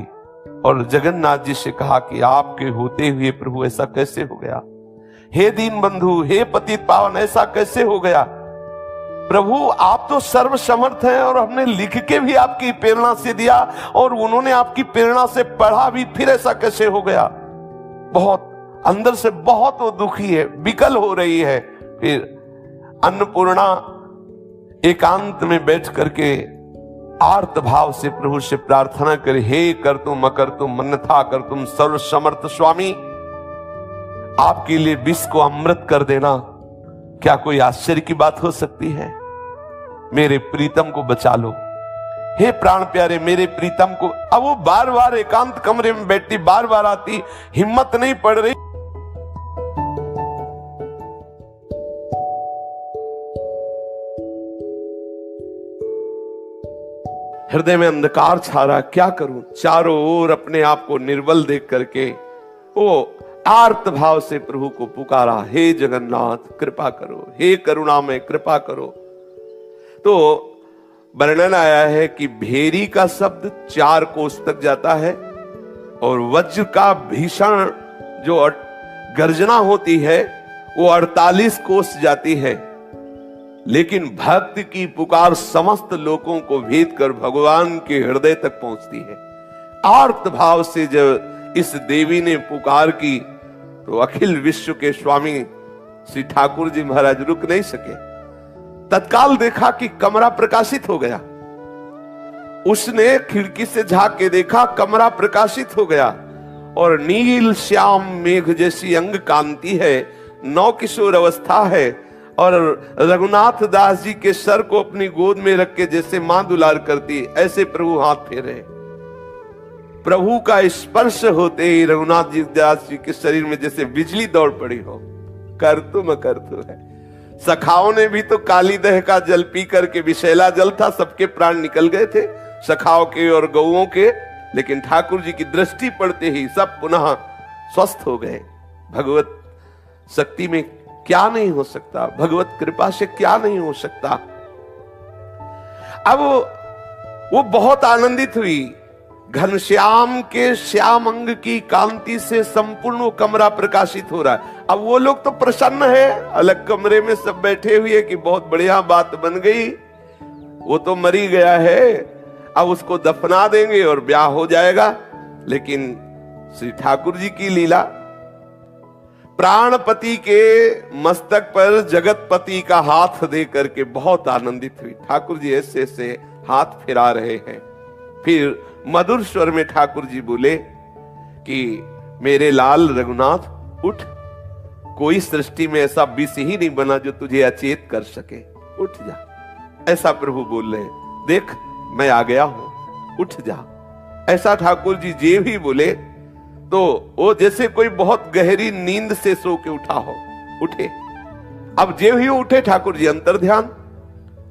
और जगन्नाथ जी से कहा कि आपके होते हुए प्रभु ऐसा कैसे हो गया, हे दीन बंधु, हे पतित पावन, ऐसा कैसे हो गया। प्रभु आप तो सर्व समर्थ हैं और हमने लिख के भी आपकी प्रेरणा से दिया और उन्होंने आपकी प्रेरणा से पढ़ा भी, फिर ऐसा कैसे हो गया। बहुत अंदर से बहुत वो दुखी है, विकल हो रही है। फिर अन्नपूर्णा एकांत में बैठ करके आर्त भाव से प्रभु से प्रार्थना करे, हे कर तुम अकर तुम मन्नथा कर तुम सर्व समर्थ स्वामी, आपके लिए विष को अमृत कर देना क्या कोई आश्चर्य की बात हो सकती है। मेरे प्रीतम को बचा लो, हे प्राण प्यारे मेरे प्रीतम को। अब वो बार बार एकांत कमरे में बैठती, बार बार आती, हिम्मत नहीं पड़ रही। हृदय में अंधकार छा रहा, क्या करूं, चारों ओर अपने आप को निर्बल देख करके वो आर्त भाव से प्रभु को पुकारा, हे जगन्नाथ कृपा करो, हे करुणामय कृपा करो। तो वर्णन आया है कि भेरी का शब्द 4 कोस तक जाता है और वज्र का भीषण जो गर्जना होती है वो 48 कोस जाती है, लेकिन भक्त की पुकार समस्त लोगों को भेद कर भगवान के हृदय तक पहुंचती है। आर्त भाव से जब इस देवी ने पुकार की तो अखिल विश्व के स्वामी श्री ठाकुर जी महाराज रुक नहीं सके। तत्काल देखा कि कमरा प्रकाशित हो गया। उसने खिड़की से झांक के देखा, कमरा प्रकाशित हो गया और नील श्याम मेघ जैसी अंग कांति है, नौ किशोर अवस्था है और रघुनाथ दास जी के सर को अपनी गोद में रख के जैसे मां दुलार करती ऐसे प्रभु हाथ फेरे। प्रभु का स्पर्श होते ही रघुनाथ जी दास जी के शरीर में जैसे बिजली दौड़ पड़ी हो। कर तुम है। सखाओं ने भी तो काली दह का जल पी करके, विषैला जल था, सबके प्राण निकल गए थे, सखाओं के और गौओं के, लेकिन ठाकुर जी की दृष्टि पड़ते ही सब पुनः स्वस्थ हो गए। भगवत शक्ति में क्या नहीं हो सकता, भगवत कृपा से क्या नहीं हो सकता। अब वो बहुत आनंदित हुई। घनश्याम के श्याम अंग की कांति से संपूर्ण वो कमरा प्रकाशित हो रहा है। अब वो लोग तो प्रसन्न है, अलग कमरे में सब बैठे हुए कि बहुत बढ़िया बात बन गई, वो तो मरी गया है, अब उसको दफना देंगे और ब्याह हो जाएगा। लेकिन श्री ठाकुर जी की लीला, प्राणपति के मस्तक पर जगतपति का हाथ दे करके बहुत आनंदित हुई। ठाकुर जी ऐसे ऐसे हाथ फिरा रहे हैं। फिर मधुर स्वर में ठाकुर जी बोले कि मेरे लाल रघुनाथ उठ, कोई सृष्टि में ऐसा विष ही नहीं बना जो तुझे अचेत कर सके, उठ जा। ऐसा प्रभु बोल रहे, देख मैं आ गया हूं, उठ जा। ऐसा ठाकुर जी जे भी बोले तो वो जैसे कोई बहुत गहरी नींद से सो के उठा हो, उठे। अब जे ही उठे ठाकुर जी अंतर ध्यान।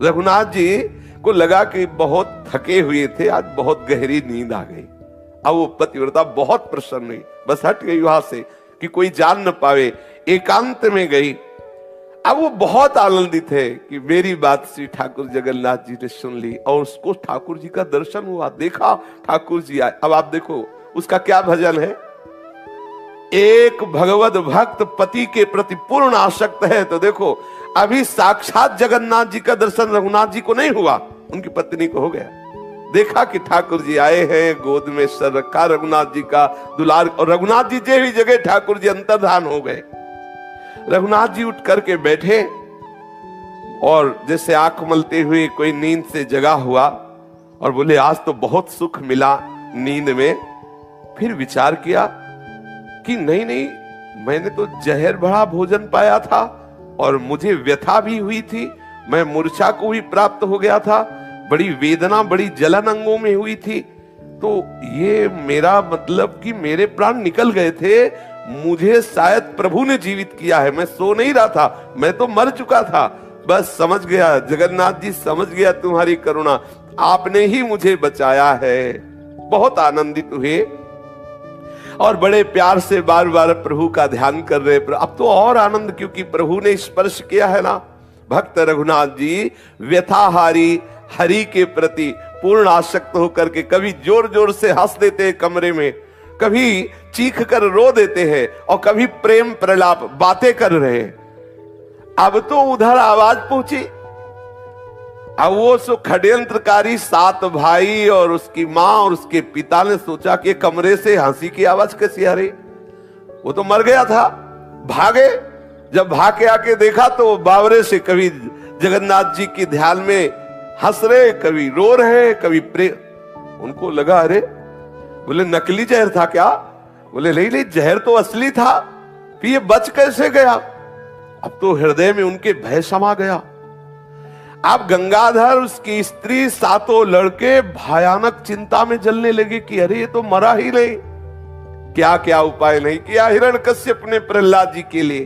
रघुनाथ जी को लगा कि बहुत थके हुए थे, आज बहुत गहरी नींद आ गई। अब वो पतिव्रता बहुत प्रसन्न हुई, बस हट गई वहां से कि कोई जान न पावे, एकांत में गई। अब वो बहुत आनंदित है कि मेरी बात श्री ठाकुर जगन्नाथ जी ने सुन ली और उसको ठाकुर जी का दर्शन हुआ, देखा ठाकुर जी आए। अब आप देखो उसका क्या भजन है, एक भगवत भक्त पति के प्रति पूर्ण आसक्त है। तो देखो अभी साक्षात जगन्नाथ जी का दर्शन रघुनाथ जी को नहीं हुआ, उनकी पत्नी को हो गया। देखा कि ठाकुर जी आए हैं, गोद में सर रखा रघुनाथ जी का दुलार, और रघुनाथ जी जे भी जगह ठाकुर जी अंतर्धान हो गए। रघुनाथ जी उठ करके बैठे और जैसे आंख मलते हुए कोई नींद से जगा हुआ और बोले आज तो बहुत सुख मिला नींद में। फिर विचार किया कि नहीं नहीं, मैंने तो जहर भरा भोजन पाया था और मुझे व्यथा भी हुई थी, मैं मूर्छा को भी प्राप्त हो गया था, बड़ी वेदना बड़ी जलन अंगों में हुई थी। तो ये मेरा मतलब कि मेरे प्राण निकल गए थे, मुझे शायद प्रभु ने जीवित किया है, मैं सो नहीं रहा था, मैं तो मर चुका था। बस समझ गया जगन्नाथ जी, समझ गया तुम्हारी करुणा, आपने ही मुझे बचाया है। बहुत आनंदित हुए और बड़े प्यार से बार बार प्रभु का ध्यान कर रहे। अब तो और आनंद, क्योंकि प्रभु ने स्पर्श किया है ना। भक्त रघुनाथ जी व्यथाहारी हरि के प्रति पूर्ण आसक्त होकर के कभी जोर जोर से हंस देते हैं कमरे में, कभी चीख कर रो देते हैं और कभी प्रेम प्रलाप बातें कर रहे हैं। अब तो उधर आवाज पहुंची। अब वो सो षड्यंत्रकारी 7 भाई और उसकी मां और उसके पिता ने सोचा कि कमरे से हंसी की आवाज कैसी आ रही, वो तो मर गया था। भागे, जब भाग के आके देखा तो बावरे से कभी जगन्नाथ जी के ध्यान में हंस रहे, कभी रो रहे, कभी प्रेम। उनको लगा अरे, बोले नकली जहर था क्या? बोले नहीं नहीं, जहर तो असली था, फिर ये बच कैसे गया? अब तो हृदय में उनके भय समा गया। अब गंगाधर, उसकी स्त्री, 7 लड़के भयानक चिंता में जलने लगे कि अरे ये तो मरा ही नहीं। क्या क्या उपाय नहीं किया हिरण्यकश्यप ने प्रहलाद जी के लिए,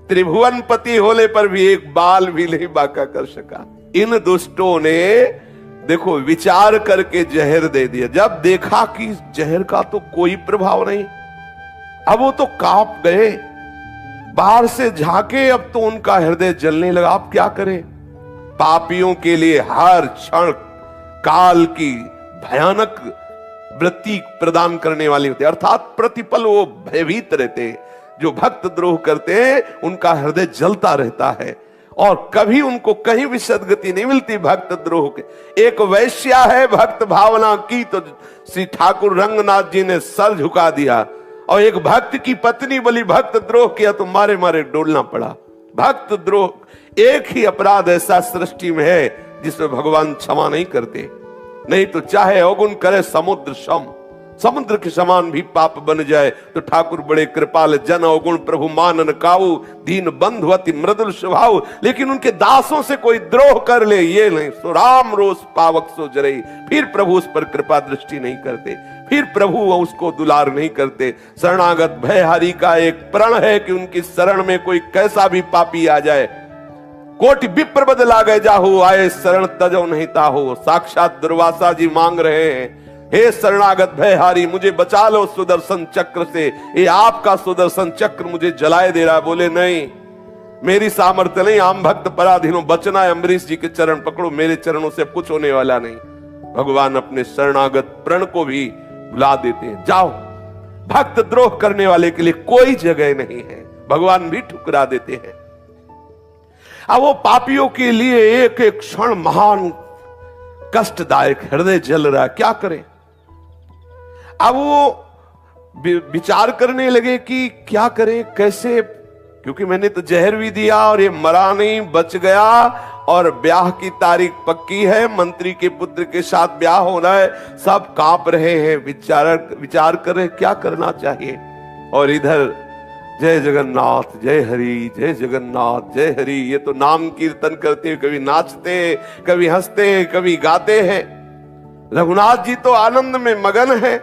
त्रिभुवन पति होने पर भी एक बाल भी नहीं बांका कर सका। इन दुष्टों ने देखो विचार करके जहर दे दिया। जब देखा कि जहर का तो कोई प्रभाव नहीं, अब वो तो कांप गए, बाहर से झांके, अब तो उनका हृदय जलने लगा। अब क्या करें? पापियों के लिए हर क्षण काल की भयानक वृत्ति प्रदान करने वाली होती है, अर्थात प्रतिपल वो भयभीत रहते, जो भक्त द्रोह करते हैं उनका हृदय जलता रहता है और कभी उनको कहीं भी सदगति नहीं मिलती भक्त द्रोह के। एक वैश्या है भक्त भावना की तो श्री ठाकुर रंगनाथ जी ने सर झुका दिया, और एक भक्त की पत्नी बोली भक्त द्रोह किया तो मारे मारे डोलना पड़ा। भक्त द्रोह एक ही अपराध ऐसा सृष्टि में है जिसमें भगवान क्षमा नहीं करते, नहीं तो चाहे अवगुण करे समुद्र सम, समुद्र के समान भी पाप बन जाए तो ठाकुर बड़े कृपाल जन अवगुण प्रभु मानन काऊ, दीन बंधु अति मृदुल स्वभाव। लेकिन उनके दासों से कोई द्रोह कर ले ये नहीं, सो राम रोष पावक सो जरई, फिर प्रभु उस पर कृपा दृष्टि नहीं करते, फिर प्रभु उसको दुलार नहीं करते। शरणागत भयहारी का एक प्रण है कि उनकी शरण में कोई कैसा भी पापी आ जाए, कोटि विप्र बदला गए जाहु, आए शरण तजो नहीं ताहो। साक्षात दुर्वासा जी मांग रहे हैं, हे शरणागत भयहारी मुझे बचा लो सुदर्शन चक्र से, ये आपका सुदर्शन चक्र मुझे जलाए दे रहा है। बोले नहीं, मेरी सामर्थ्य नहीं, आम भक्त पराधीनो, बचना है अम्बरीश जी के चरण पकड़ो, मेरे चरणों से कुछ होने वाला नहीं। भगवान अपने शरणागत प्रण को भी बुला देते हैं, जाओ। भक्त द्रोह करने वाले के लिए कोई जगह नहीं है, भगवान भी ठुकरा देते हैं। अब वो पापियों के लिए एक एक क्षण महान कष्टदायक, हृदय जल रहा, क्या करें। अब वो विचार करने लगे कि क्या करें कैसे, क्योंकि मैंने तो जहर भी दिया और ये मरा नहीं, बच गया, और ब्याह की तारीख पक्की है, मंत्री के पुत्र के साथ ब्याह होना है। सब कांप रहे हैं, विचार कर रहे क्या करना चाहिए। और इधर जय जगन्नाथ जय हरि, जय जगन्नाथ जय हरि, ये तो नाम कीर्तन करते, कभी नाचते, कभी हंसते, कभी गाते हैं। रघुनाथ जी तो आनंद में मगन है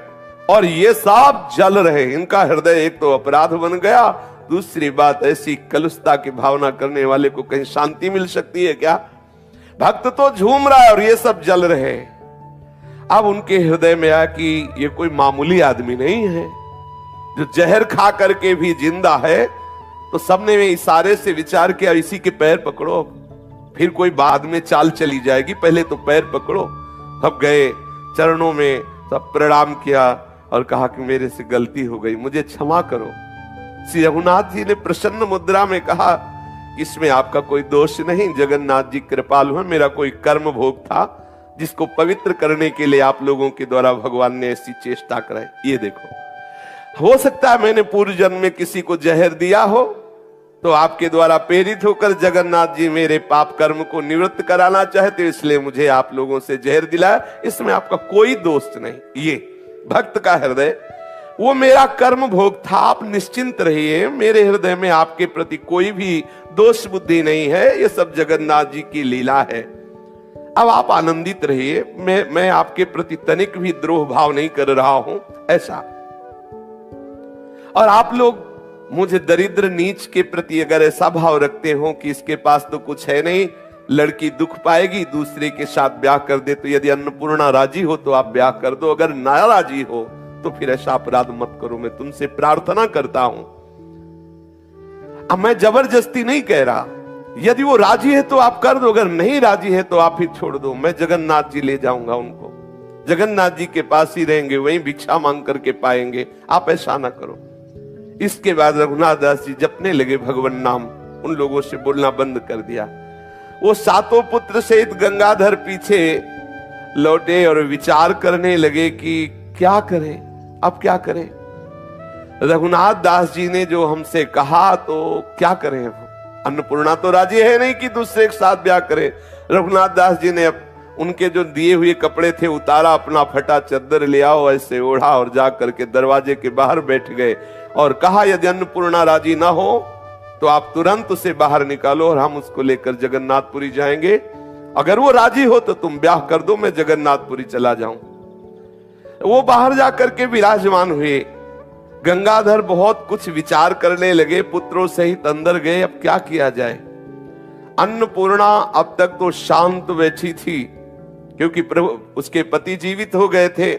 और ये सब जल रहे। इनका हृदय एक तो अपराध बन गया, दूसरी बात ऐसी कलुषता की भावना करने वाले को कहीं शांति मिल सकती है क्या। भक्त तो झूम रहा है और ये सब जल रहे। अब उनके हृदय में आया कि ये कोई मामूली आदमी नहीं है जो जहर खा करके भी जिंदा है। तो सबने में इशारे से विचार किया, इसी के पैर पकड़ो, फिर कोई बाद में चाल चली जाएगी, पहले तो पैर पकड़ो। सब गए, चरणों में सब प्रणाम किया और कहा कि मेरे से गलती हो गई, मुझे क्षमा करो। श्री रघुनाथ जी ने प्रसन्न मुद्रा में कहा, इसमें आपका कोई दोष नहीं, जगन्नाथ जी कृपालु हैं, मेरा कोई कर्म भोग था जिसको पवित्र करने के लिए आप लोगों के द्वारा भगवान ने ऐसी चेष्टा कराई। ये देखो, हो सकता है मैंने पूर्व जन्म में किसी को जहर दिया हो, तो आपके द्वारा प्रेरित होकर जगन्नाथ जी मेरे पाप कर्म को निवृत्त कराना चाहते, इसलिए मुझे आप लोगों से जहर दिलाया, इसमें आपका कोई दोष नहीं। ये भक्त का हृदय, वो मेरा कर्म भोग था, आप निश्चिंत रहिए, मेरे हृदय में आपके प्रति कोई भी दोष बुद्धि नहीं है, ये सब जगन्नाथ जी की लीला है। अब आप आनंदित रहिए, मैं आपके प्रति तनिक भी द्रोह भाव नहीं कर रहा हूं, ऐसा। और आप लोग मुझे दरिद्र नीच के प्रति अगर ऐसा भाव रखते हो कि इसके पास तो कुछ है नहीं, लड़की दुख पाएगी, दूसरे के साथ ब्याह कर दे, तो यदि अन्नपूर्णा राजी हो तो आप ब्याह कर दो, अगर ना राजी हो तो फिर ऐसा अपराध मत करो, मैं तुमसे प्रार्थना करता हूं। अब मैं जबरदस्ती नहीं कह रहा, यदि वो राजी है तो आप कर दो, अगर नहीं राजी है तो आप ही छोड़ दो, मैं जगन्नाथ जी ले जाऊंगा उनको, जगन्नाथ जी के पास ही रहेंगे, वहीं भिक्षा मांग करके पाएंगे, आप ऐसा ना करो। इसके बाद रघुनाथ दास जी जपने लगे भगवान नाम, उन लोगों से बोलना बंद कर दिया। वो सातों पुत्र सहित गंगाधर पीछे लौटे और विचार करने लगे कि क्या करें, अब क्या करें। रघुनाथ दास जी ने जो हमसे कहा तो क्या करें, अन्नपूर्णा तो राजी है नहीं कि दूसरे के साथ ब्याह करे। रघुनाथ दास जी ने उनके जो दिए हुए कपड़े थे उतारा, अपना फटा चद्दर ले आओ, ऐसे ओढ़ा और जा करके दरवाजे के बाहर बैठ गए और कहा, यदि अन्नपूर्णा राजी ना हो तो आप तुरंत उसे बाहर निकालो और हम उसको लेकर जगन्नाथपुरी जाएंगे, अगर वो राजी हो तो तुम ब्याह कर दो, मैं जगन्नाथपुरी चला जाऊं। वो बाहर जाकर के विराजमान हुए। गंगाधर बहुत कुछ विचार करने लगे, पुत्रों सहित अंदर गए, अब क्या किया जाए। अन्नपूर्णा अब तक तो शांत बैठी थी क्योंकि प्रभु उसके पति जीवित हो गए थे।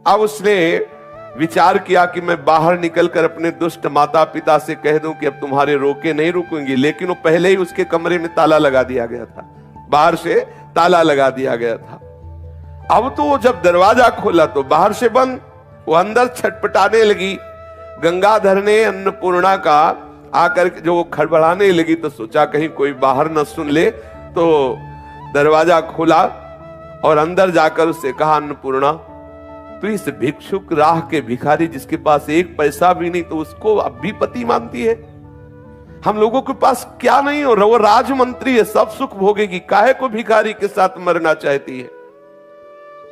अब उसने विचार किया कि मैं बाहर निकलकर अपने दुष्ट माता पिता से कह दूं कि अब तुम्हारे रोके नहीं रुकेंगे, लेकिन वो पहले ही उसके कमरे में ताला लगा दिया गया था, बाहर से ताला लगा दिया गया था। अब तो जब दरवाजा खोला तो बाहर से बंद, वो अंदर छटपटाने लगी। गंगाधर ने अन्नपूर्णा का आकर जो वो खड़बड़ाने लगी तो सोचा कहीं कोई बाहर न सुन ले, तो दरवाजा खोला और अंदर जाकर उससे कहा, अन्नपूर्णा तू इस भिक्षुक राह के भिखारी जिसके पास एक पैसा भी नहीं तो उसको अब भी पति मानती है? हम लोगों के पास क्या नहीं हो रहा, वो राजमंत्री है, सब सुख भोगेगी, काहे को भिखारी के साथ मरना चाहती है?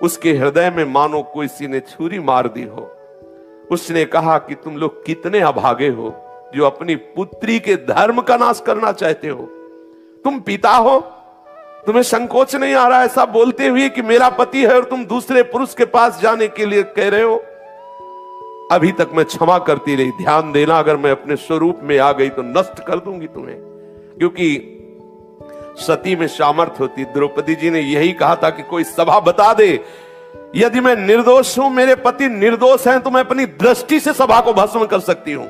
उसके हृदय में मानो किसी ने छुरी मार दी हो। उसने कहा कि तुम लोग कितने अभागे हो जो अपनी पुत्री के धर्म का नाश करना चाहते हो। तुम पिता हो, तुम्हें संकोच नहीं आ रहा ऐसा बोलते हुए कि मेरा पति है और तुम दूसरे पुरुष के पास जाने के लिए कह रहे हो? अभी तक मैं क्षमा करती रही, ध्यान देना अगर मैं अपने स्वरूप में आ गई तो नष्ट कर दूंगी तुम्हें, क्योंकि सती में सामर्थ्य होती। द्रौपदी जी ने यही कहा था कि कोई सभा बता दे, यदि मैं निर्दोष हूं, मेरे पति निर्दोष हैं, तो मैं अपनी दृष्टि से सभा को भस्म कर सकती हूं।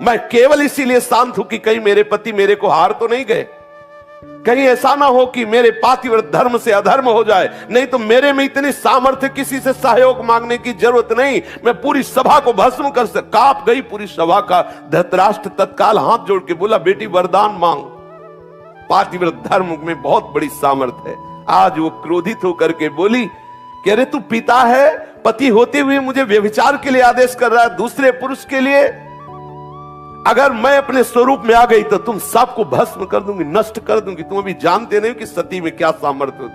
मैं केवल इसीलिए शांत हूं कि कहीं मेरे पति मेरे को हार तो नहीं गए, कहीं ऐसा ना हो कि मेरे पातिव्रत धर्म से अधर्म हो जाए। नहीं तो मेरे में इतनी सामर्थ्य, किसी से सहयोग मांगने की जरूरत नहीं, मैं पूरी सभा को भस्म कर सकता। कांप गई पूरी सभा का। धृतराष्ट्र तत्काल हाथ जोड़ के बोला, बेटी वरदान मांग, पातिव्रत धर्म में बहुत बड़ी सामर्थ्य है। आज वो क्रोधित होकर के बोली कि अरे तू पिता है, पति होते हुए मुझे व्यभिचार के लिए आदेश कर रहा है, दूसरे पुरुष के लिए। अगर मैं अपने स्वरूप में आ गई तो तुम सबको भस्म कर दूंगी, नष्ट कर दूंगी। तुम अभी जानते नहीं कि सती में क्या सामर्थ्य।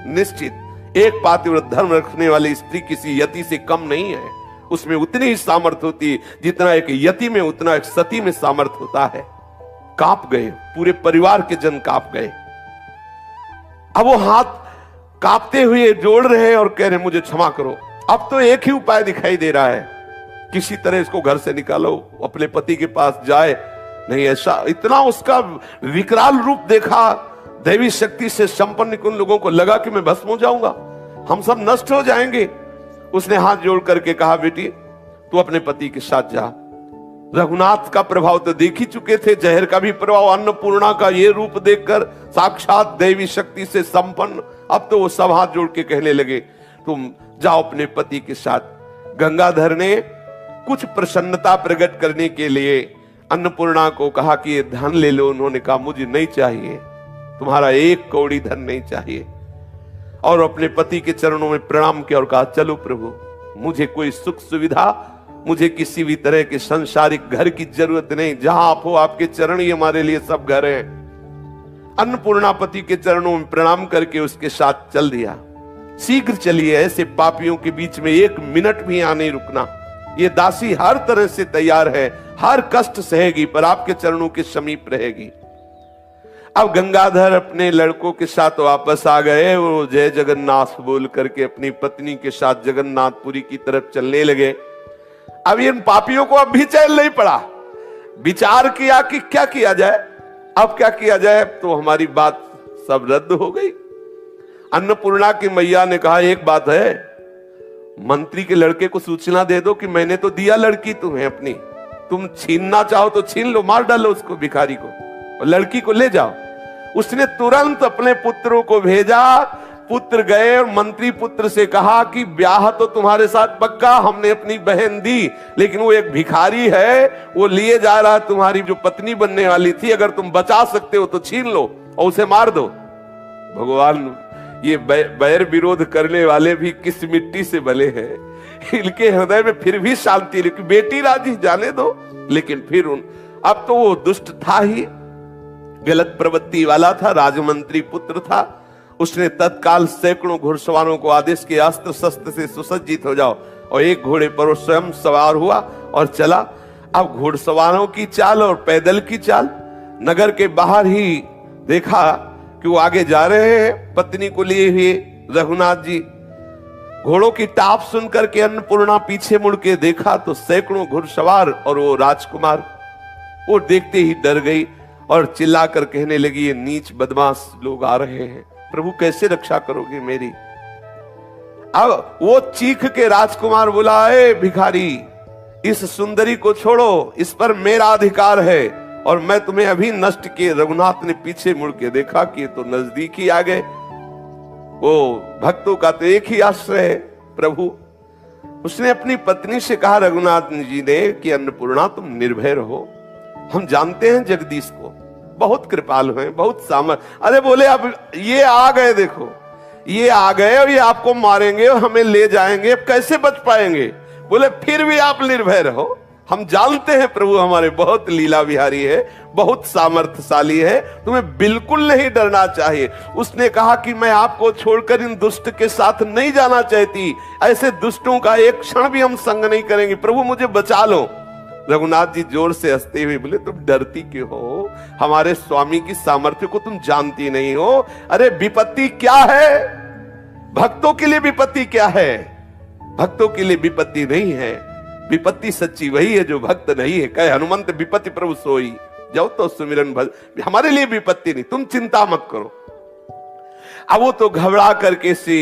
निश्चित एक पातिव्रत धर्म रखने वाली स्त्री किसी यति से कम नहीं है। उसमें उतनी ही सामर्थ्य होती है जितना एक यति में, उतना एक सती में सामर्थ्य होता है। कांप गए, पूरे परिवार के जन कांप गए। अब वो हाथ कांपते हुए जोड़ रहे हैं और कह रहे मुझे क्षमा करो। अब तो एक ही उपाय दिखाई दे रहा है, किसी तरह इसको घर से निकालो, अपने पति के पास जाए। नहीं ऐसा, इतना उसका विकराल रूप देखा, दैवी शक्ति से संपन्न उन लोगों को लगा कि मैं भस्म हो जाऊंगा, हम सब नष्ट हो जाएंगे। उसने हाथ जोड़ करके कहा, बेटी तू अपने पति के साथ जा। रघुनाथ का प्रभाव तो देख ही चुके थे, जहर का भी प्रभाव, अन्नपूर्णा का ये रूप देखकर साक्षात दैवी शक्ति से संपन्न। अब तो वो सब हाथ जोड़ के कहने लगे, तुम जाओ अपने पति के साथ। गंगाधर ने कुछ प्रसन्नता प्रकट करने के लिए अन्नपूर्णा को कहा कि ये धन ले लो। उन्होंने कहा मुझे नहीं चाहिए, तुम्हारा एक कौड़ी धन नहीं चाहिए। और अपने पति के चरणों में प्रणाम किया और कहा, चलो प्रभु, मुझे कोई सुख सुविधा, मुझे किसी भी तरह के संसारिक घर की जरूरत नहीं, जहां आप हो आपके चरण ही हमारे लिए सब घर है। अन्नपूर्णा पति के चरणों में प्रणाम करके उसके साथ चल दिया। शीघ्र चलिए, ऐसे पापियों के बीच में एक मिनट भी यहाँ नहीं रुकना। ये दासी हर तरह से तैयार है, हर कष्ट सहेगी, पर आपके चरणों के समीप रहेगी। अब गंगाधर अपने लड़कों के साथ वापस आ गए। वो जय जगन्नाथ बोल करके अपनी पत्नी के साथ जगन्नाथपुरी की तरफ चलने लगे। अब इन पापियों को अब भी चैन नहीं पड़ा। विचार किया कि क्या किया जाए, अब क्या किया जाए, तो हमारी बात सब रद्द हो गई। अन्नपूर्णा की मैया ने कहा, एक बात है, मंत्री के लड़के को सूचना दे दो कि मैंने तो दिया लड़की तुम्हें अपनी, तुम छीनना चाहो तो छीन लो, मार डालो उसको, भिखारी को, और लड़की को ले जाओ। उसने तुरंत अपने पुत्रों को भेजा। पुत्र गए और मंत्री पुत्र से कहा कि ब्याह तो तुम्हारे साथ पक्का, हमने अपनी बहन दी, लेकिन वो एक भिखारी है, वो लिए जा रहा है तुम्हारी जो पत्नी बनने वाली थी, अगर तुम बचा सकते हो तो छीन लो और उसे मार दो। भगवान, ये बैर विरोध करने वाले भी किस मिट्टी से बने हैं, इनके हृदय में फिर भी शांति, लेकिन बेटी राजी, जाने दो। लेकिन फिर अब तो वो दुष्ट था ही, गलत प्रवृत्ति वाला था, राजमंत्री पुत्र था। उसने तत्काल सैकड़ों घुड़सवारों को आदेश किया, अस्त्र शस्त्र से सुसज्जित हो जाओ, और एक घोड़े पर वो स्वयं सवार हुआ और चला। अब घुड़सवारों की चाल और पैदल की चाल, नगर के बाहर ही देखा कि वो आगे जा रहे हैं पत्नी को लिए हुए रघुनाथ जी। घोड़ों की टाप सुनकर के अन्नपूर्णा पीछे मुड़ के देखा तो सैकड़ों घुड़सवार और वो राजकुमार, वो देखते ही डर गई और चिल्लाकर कहने लगी, ये नीच बदमाश लोग आ रहे हैं, प्रभु कैसे रक्षा करोगे मेरी। अब वो चीख के राजकुमार बोला, ए भिखारी, इस सुंदरी को छोड़ो, इस पर मेरा अधिकार है और मैं तुम्हें अभी नष्ट किए। रघुनाथ ने पीछे मुड़ के देखा कि तो नजदीक ही आ गए। वो भक्तों का तो एक ही आश्रय है प्रभु, उसने अपनी पत्नी से कहा रघुनाथ जी ने कि अन्नपूर्णा तुम निर्भय रहो, हम जानते हैं जगदीश को, बहुत कृपालु हैं, बहुत सामर्थ। अरे बोले अब ये आ गए, देखो ये आ गए और ये आपको मारेंगे और हमें ले जाएंगे, अब कैसे बच पाएंगे? बोले फिर भी आप निर्भय रहो, हम जानते हैं प्रभु हमारे बहुत लीला विहारी है, बहुत सामर्थ्यशाली है, तुम्हें बिल्कुल नहीं डरना चाहिए। उसने कहा कि मैं आपको छोड़कर इन दुष्ट के साथ नहीं जाना चाहती, ऐसे दुष्टों का एक क्षण भी हम संग नहीं करेंगे, प्रभु मुझे बचा लो। रघुनाथ जी जोर से हंसते हुए बोले तुम डरती क्यों हो? हमारे स्वामी की सामर्थ्य को तुम जानती नहीं हो? अरे विपत्ति क्या है? भक्तों के लिए विपत्ति क्या है? भक्तों के लिए विपत्ति नहीं है, विपत्ति सच्ची वही है जो भक्त नहीं है। कहे हनुमंत विपत्ति प्रभु सोई, जाओ तो सुमिरन भज, हमारे लिए विपत्ति नहीं, तुम चिंता मत करो। अब वो तो घबरा करके सी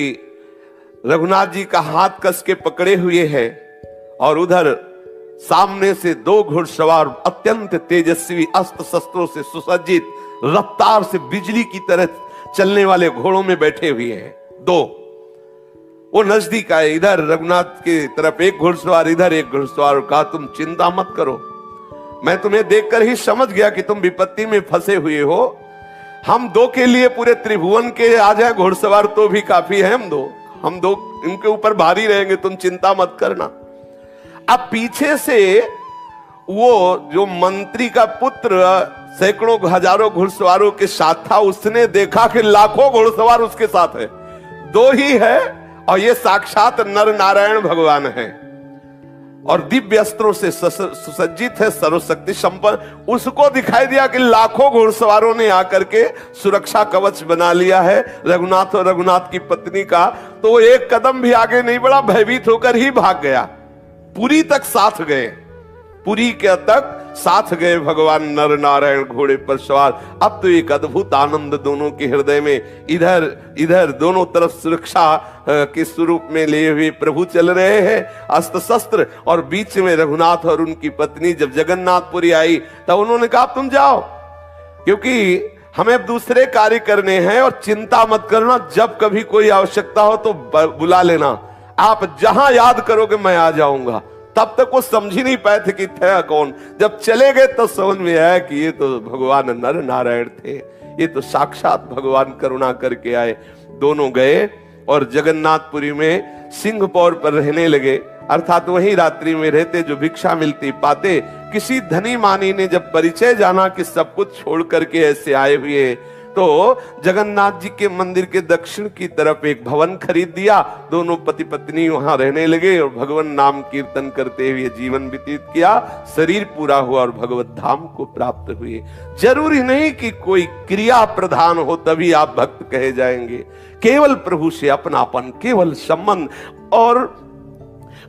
रघुनाथ जी का हाथ कस के पकड़े हुए है और उधर सामने से दो घुड़सवार अत्यंत तेजस्वी अस्त्र शस्त्रों से सुसज्जित रफ्तार से बिजली की तरह चलने वाले घोड़ों में बैठे हुए हैं दो। वो नजदीक आए, इधर रघुनाथ की तरफ एक घुड़सवार, इधर एक घुड़सवार। कहा तुम चिंता मत करो, मैं तुम्हें देखकर ही समझ गया कि तुम विपत्ति में फंसे हुए हो। हम दो के लिए पूरे त्रिभुवन के आ जाए घुड़सवार तो भी काफी है, हम दो इनके ऊपर भारी रहेंगे, तुम चिंता मत करना। अब पीछे से वो जो मंत्री का पुत्र सैकड़ों हजारों घुड़सवारों के साथ था, उसने देखा कि लाखों घुड़सवार उसके साथ है, दो ही है और ये साक्षात नर नारायण भगवान है और दिव्य अस्त्रों से सुसज्जित है, सर्वशक्ति संपन्न। उसको दिखाई दिया कि लाखों घुड़सवारों ने आकर के सुरक्षा कवच बना लिया है रघुनाथ और रघुनाथ की पत्नी का। तो वो एक कदम भी आगे नहीं बढ़ा, भयभीत होकर ही भाग गया। पुरी तक साथ गए, पुरी के तक साथ गए भगवान नर नारायण घोड़े पर सवार। अब तो एक अद्भुत आनंद दोनों के हृदय में, इधर इधर दोनों तरफ सुरक्षा के स्वरूप में लिए हुए प्रभु चल रहे हैं, अस्त्र शस्त्र, और बीच में रघुनाथ और उनकी पत्नी। जब जगन्नाथपुरी आई तब उन्होंने कहा तुम जाओ, क्योंकि हमें दूसरे कार्य करने हैं और चिंता मत करना, जब कभी कोई आवश्यकता हो तो बुला लेना, आप जहां याद करोगे मैं आ जाऊंगा। तब तक वो समझ ही नहीं पाए थे कि थे कौन। जब चले गए तो समझ में आया कि ये तो भगवान नर नारायण थे, ये तो साक्षात भगवान करुणा करके आए। दोनों गए और जगन्नाथपुरी में सिंहपौर पर रहने लगे, अर्थात वही रात्रि में रहते, जो भिक्षा मिलती पाते। किसी धनी मानी ने जब परिचय जाना कि सब कुछ छोड़ करके ऐसे आए हुए, तो जगन्नाथ जी के मंदिर के दक्षिण की तरफ एक भवन खरीद दिया। दोनों पति पत्नी वहां रहने लगे और भगवान नाम कीर्तन करते हुए जीवन व्यतीत किया। शरीर पूरा हुआ और भगवत धाम को प्राप्त हुए। जरूरी नहीं कि कोई क्रिया प्रधान हो तभी आप भक्त कहे जाएंगे। केवल प्रभु से अपनापन, केवल संबंध, और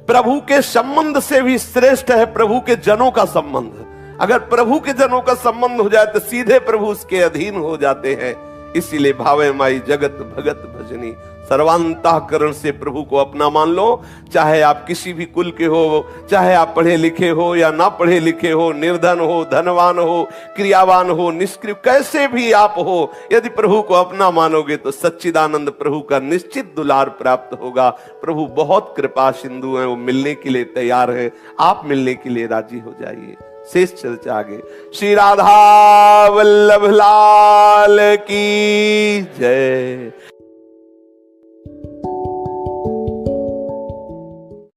प्रभु के संबंध से भी श्रेष्ठ है प्रभु के जनों का संबंध। अगर प्रभु के जनों का संबंध हो जाए तो सीधे प्रभु उसके अधीन हो जाते हैं। इसीलिए भावे माई जगत भगत भजनी, सर्वांतःकरण से प्रभु को अपना मान लो। चाहे आप किसी भी कुल के हो, चाहे आप पढ़े लिखे हो या ना पढ़े लिखे हो, निर्धन हो, धनवान हो, क्रियावान हो, निष्क्रिय, कैसे भी आप हो, यदि प्रभु को अपना मानोगे तो सच्चिदानंद प्रभु का निश्चित दुलार प्राप्त होगा। प्रभु बहुत कृपा सिंधु हैं, वो मिलने के लिए तैयार है। आप मिलने के लिए राजी हो जाइए। शेष चर्चा आगे। श्री राधा वल्लभ लाल की जय।